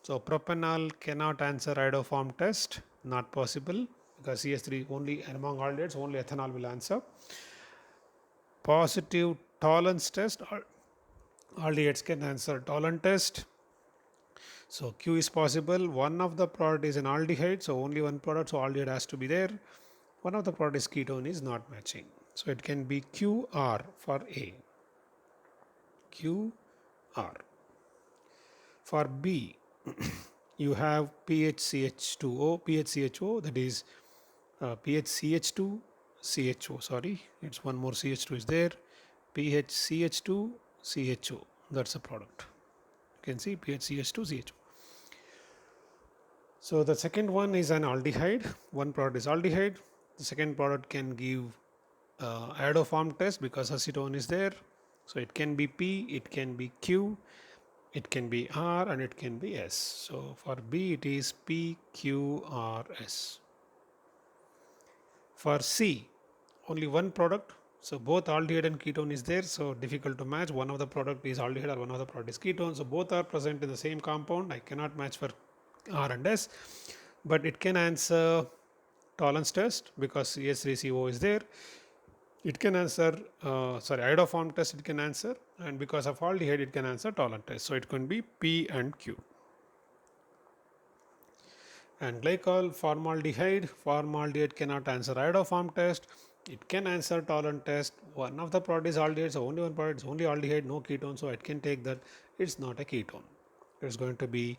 So propanol cannot answer iodoform test, not possible, because CH3 only among aldehydes only ethanol will answer. Positive tolerance test, aldehydes can answer tolerance test. So Q is possible. One of the product is an aldehyde, so only one product, so aldehyde has to be there. One of the product is ketone is not matching, so it can be QR for A. QR. For B, you have PHCH2O, PHCHO, that is PHCH2 CHO, sorry, it's one more CH2 is there, PHCH2 CHO, that's the product. You can see PHCH2 CHO. So the second one is an aldehyde, one product is aldehyde, the second product can give iodoform test because acetone is there, so it can be P, it can be Q, it can be R, and it can be S. So for B it is PQRS. For C, only one product, so both aldehyde and ketone is there, so difficult to match. One of the product is aldehyde or one of the product is ketone, so both are present in the same compound. I cannot match for R and S, but it can answer tolerance test because CH3CO is there. It can answer iodoform test it can answer, and because of aldehyde it can answer tolerance test, so it can be P and Q. And glycol formaldehyde cannot answer iodoform test, it can answer tolerance test. One of the product is aldehyde, so only one product is only aldehyde, no ketone, so it can take that it's not a ketone. It's going to be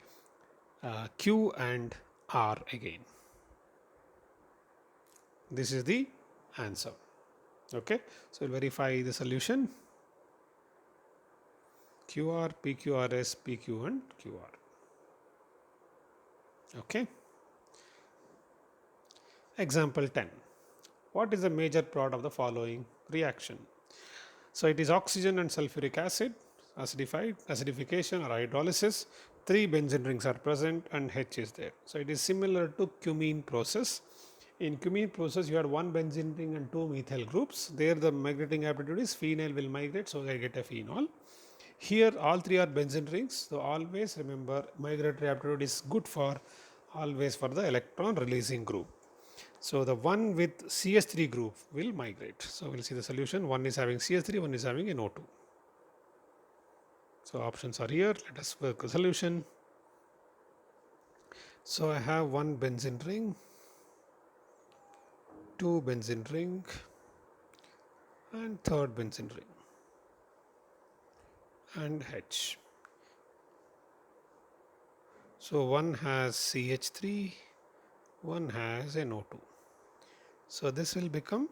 Q and R again. This is the answer. Okay, so we'll verify the solution. QR, PQRS, PQ and QR. Okay. Example 10. What is the major product of the following reaction? So it is oxygen and sulfuric acid, acidification or hydrolysis. 3 benzene rings are present and H is there. So it is similar to cumene process. In cumene process you had 1 benzene ring and 2 methyl groups. There the migrating aptitude is phenyl will migrate, so I get a phenol. Here all 3 are benzene rings, so always remember migratory aptitude is good for always for the electron releasing group. So the one with CH3 group will migrate. So we'll see the solution. One is having CH3, one is having an O2. So options are here. Let us work the solution. So I have 1 benzene ring, 2 benzene ring, and 3rd benzene ring, and H. So one has CH3, one has an O2. So this will become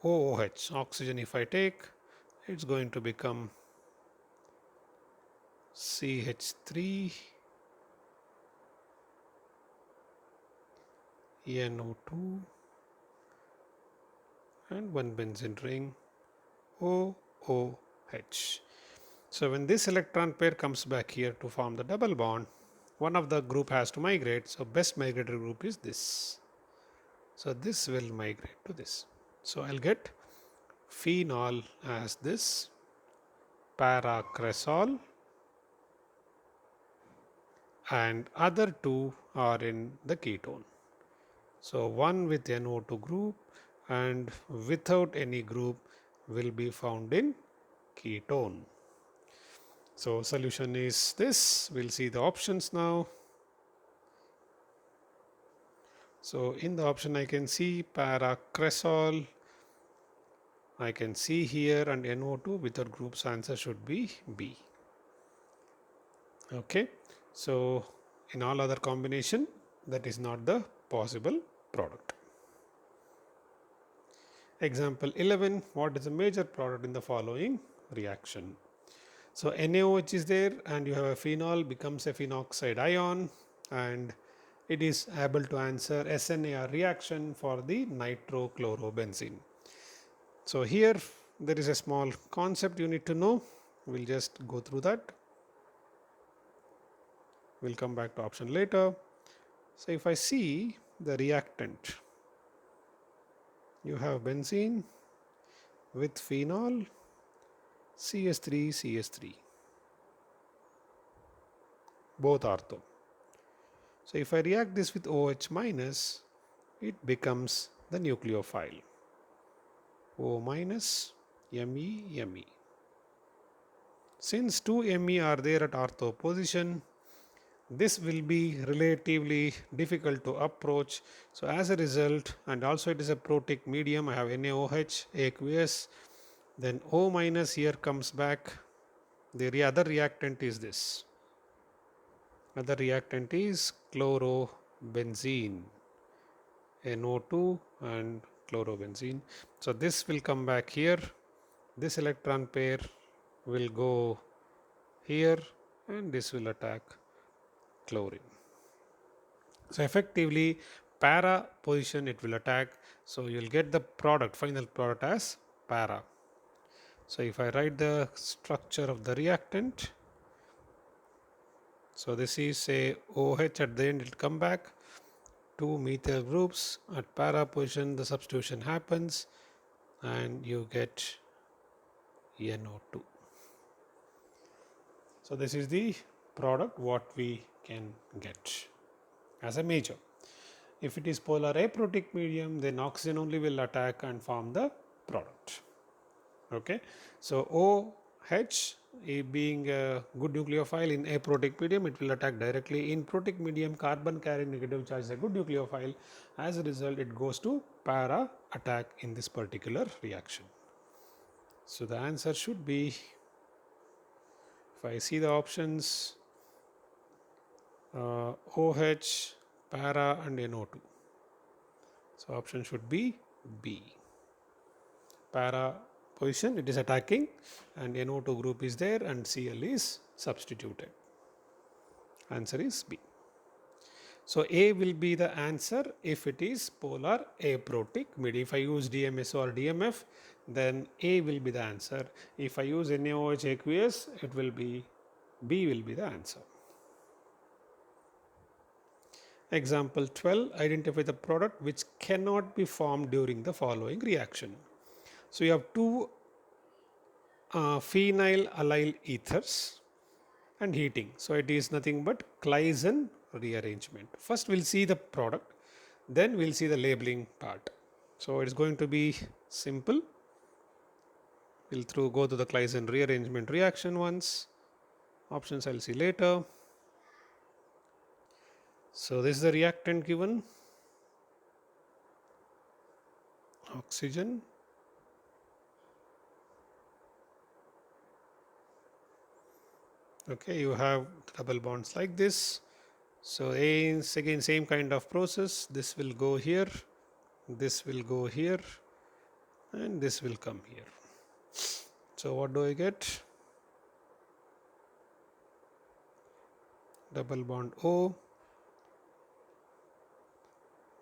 OOH, oxygen if I take, it's going to become CH3, NO2, and 1 benzene ring, OOH. So when this electron pair comes back here to form the double bond, one of the group has to migrate. So best migrated group is this. So this will migrate to this. So I'll get phenol as this, paracresol, and other two are in the ketone. So one with NO2 group and without any group will be found in ketone. So solution is this. We'll see the options now. So in the option I can see paracresol, I can see here, and NO2 without groups, answer should be B. Okay. So in all other combination, that is not the possible product. Example 11, what is the major product in the following reaction? So NaOH is there and you have a phenol becomes a phenoxide ion, and it is able to answer SNAR reaction for the nitrochlorobenzene. So here there is a small concept you need to know. We'll just go through that. We'll come back to option later. So if I see the reactant, you have benzene with phenol, CS3, CS3, both ortho. So if I react this with OH minus, it becomes the nucleophile. O minus, Me, Me. Since two Me are there at ortho position, this will be relatively difficult to approach. So as a result, and also it is a protic medium, I have NaOH, aqueous, then O minus here comes back. The other reactant is this. Other reactant is chlorobenzene, NO2 and chlorobenzene. So this will come back here. This electron pair will go here and this will attack chlorine. So effectively para position it will attack. So you will get the product, final product as para. So if I write the structure of the reactant, so this is a OH at the end, it will come back. Two methyl groups at para position, the substitution happens and you get NO2. So this is the product what we can get as a major. If it is polar aprotic medium, then oxygen only will attack and form the product. Okay. So OH being a good nucleophile in aprotic medium, it will attack directly. In protic medium, carbon carrying negative charge is a good nucleophile. As a result, it goes to para attack in this particular reaction. So the answer should be, if I see the options, OH, para and NO2. So option should be B. Para position it is attacking and NO2 group is there and Cl is substituted. Answer is B. So A will be the answer if it is polar aprotic medium. If I use DMSO or DMF, then A will be the answer. If I use NaOH aqueous, it will be B will be the answer. Example 12, identify the product which cannot be formed during the following reaction. So you have two phenyl allyl ethers and heating. So it is nothing but Claisen rearrangement. First we'll see the product, then we'll see the labeling part. So it is going to be simple. We'll go to the Claisen rearrangement reaction once. Options I'll see later. So this is the reactant given. Oxygen. Okay, you have double bonds like this. So again same kind of process. This will go here, this will go here, and this will come here. So what do I get? Double bond O.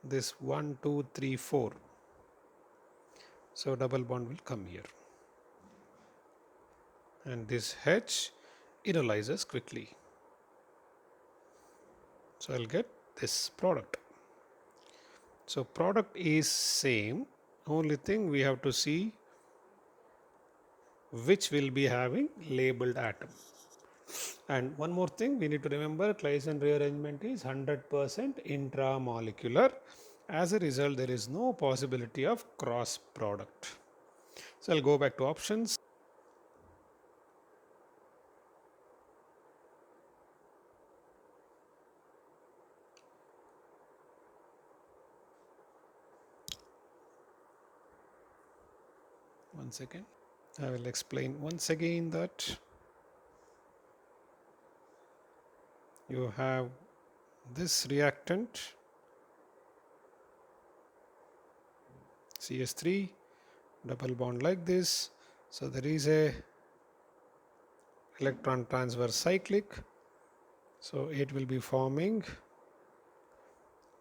This 1, 2, 3, 4. So double bond will come here. And this H enolizes quickly. So I'll get this product. So product is same, only thing we have to see which will be having labeled atom. And one more thing we need to remember, Claisen rearrangement is 100% intramolecular. As a result, there is no possibility of cross product. So I'll go back to options. One second. I will explain once again that you have this reactant CH3 double bond like this. So there is a electron transfer cyclic. So it will be forming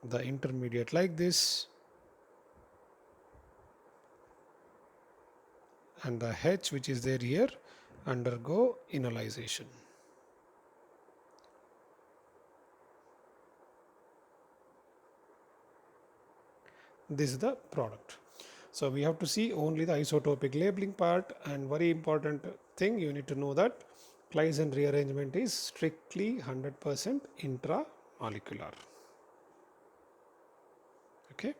the intermediate like this, and the H which is there here undergo enolization. This is the product. So we have to see only the isotopic labeling part, and very important thing you need to know that Claisen rearrangement is strictly 100% intramolecular. Okay,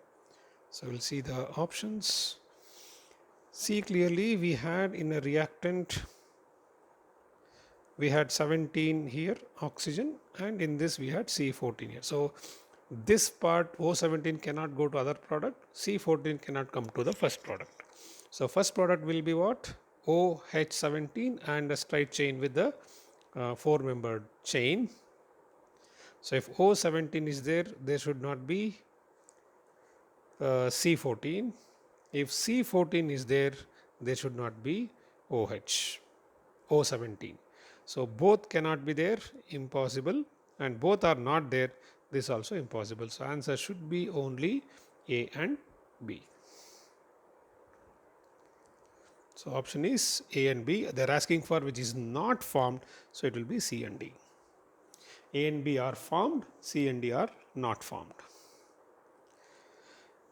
so we'll see the options. See clearly, we had in a reactant we had 17 here oxygen, and in this we had C14 here. So this part O17 cannot go to other product, C14 cannot come to the first product. So first product will be what? OH17 and a straight chain with the 4-membered chain. So if O17 is there, there should not be C14. If C14 is there, there should not be OH, O17. So both cannot be there, impossible, and both are not there, this also impossible. So answer should be only A and B. So option is A and B. They are asking for which is not formed, so it will be C and D. A and B are formed, C and D are not formed.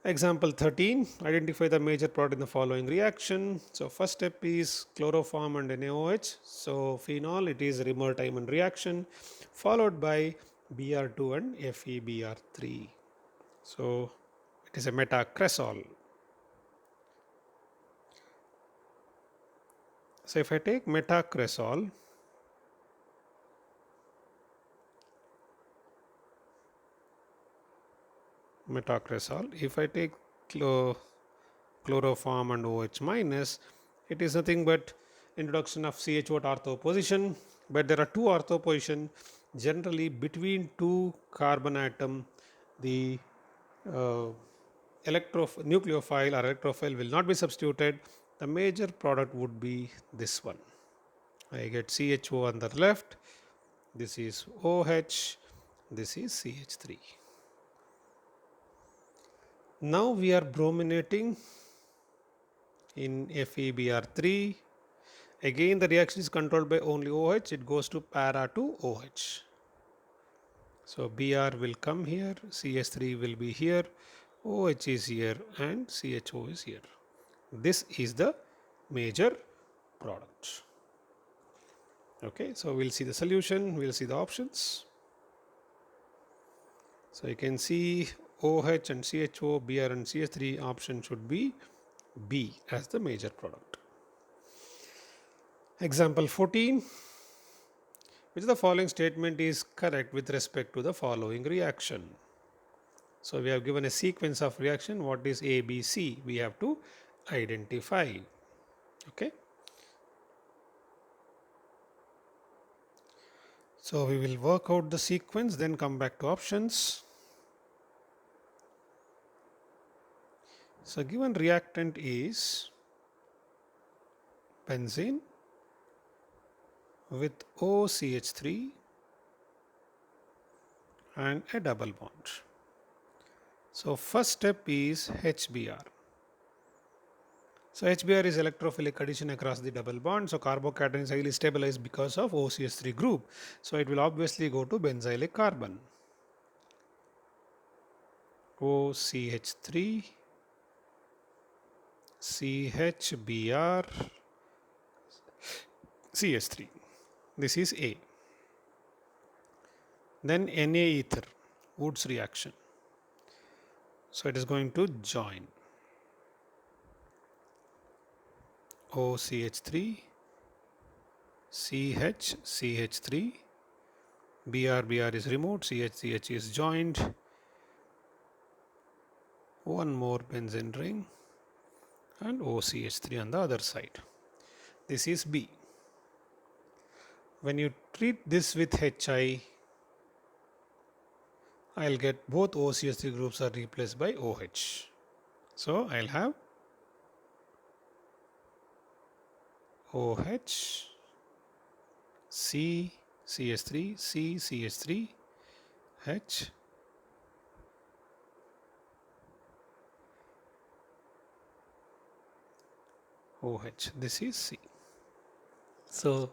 Example 13, identify the major product in the following reaction. So first step is chloroform and NaOH. So phenol, it is Remer-Tiemann reaction, followed by Br2 and FeBr3. So it is a metacresol. So if I take metacresol, if I take chloroform and OH minus, it is nothing but introduction of CH ortho position, but there are two ortho position. Generally between two carbon atom, the nucleophile or electrophile will not be substituted. The major product would be this one. I get CHO on the left, this is OH, this is CH3. Now we are brominating in FeBr3. Again the reaction is controlled by only OH, it goes to para to OH. So Br will come here, CH3 will be here, OH is here, and CHO is here. This is the major product. Okay, so we'll see the solution, we'll see the options. So you can see OH and CHO, Br and CH3, option should be B as the major product. Example 14, which of the following statement is correct with respect to the following reaction? So we have given a sequence of reaction. What is A, B, C? We have to identify. Okay. So we will work out the sequence, then come back to options. So given reactant is benzene with OCH3 and a double bond. So first step is HBr. So HBr is electrophilic addition across the double bond. So carbocation is highly stabilized because of OCH3 group. So it will obviously go to benzylic carbon. OCH3, CHBr, CH3. This is A. Then Na ether, Wood's reaction. So it is going to join OCH3, CH3, Br is removed, CH is joined, one more benzene ring, and OCH3 on the other side. This is B. When you treat this with Hi, I'll get both OCH3 groups are replaced by OH. So I'll have OH, C, CH3, C, CH3, H, OH. This is C. So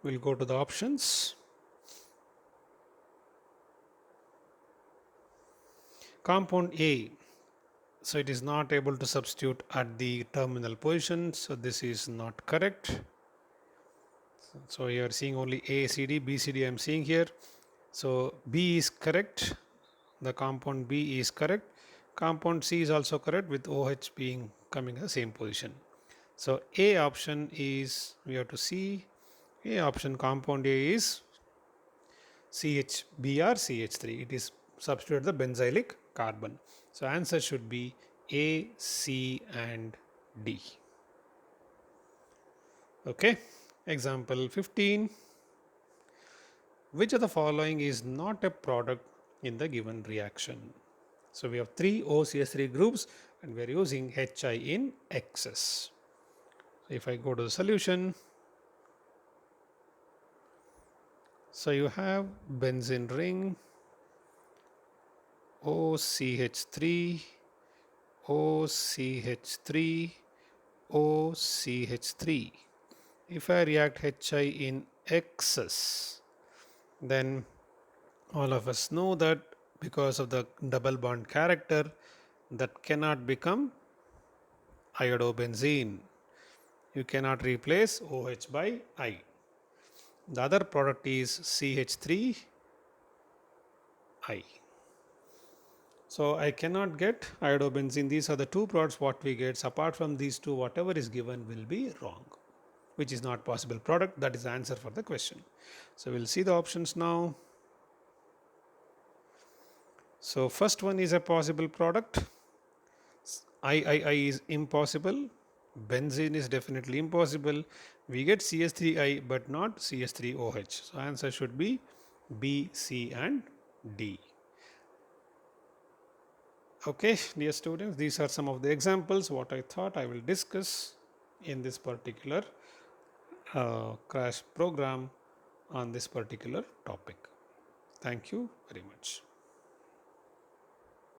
we'll go to the options. Compound A. So it is not able to substitute at the terminal position. So this is not correct. So you are seeing only A, C, D, B, C, D I am seeing here. So B is correct. The compound B is correct. Compound C is also correct with OH being coming in the same position. So A option is, we have to see, A option compound A is CHBr CH3. It is substitute the benzylic carbon. So answer should be A, C and D. Okay. Example 15. Which of the following is not a product in the given reaction? So we have 3 OCH3 groups and we are using Hi in excess. So if I go to the solution, so you have benzene ring, OCH3, OCH3, OCH3. If I react Hi in excess, then all of us know that because of the double bond character, that cannot become iodobenzene. You cannot replace OH by I. The other product is CH3I. So I cannot get iodobenzene. These are the two products what we get. So apart from these two, whatever is given will be wrong, which is not possible product. That is the answer for the question. So we'll see the options now. So first one is a possible product. III is impossible. Benzene is definitely impossible. We get CH3I but not CH3OH. So answer should be B, C and D. Okay, dear students, these are some of the examples what I thought I will discuss in this particular crash program on this particular topic. Thank you very much.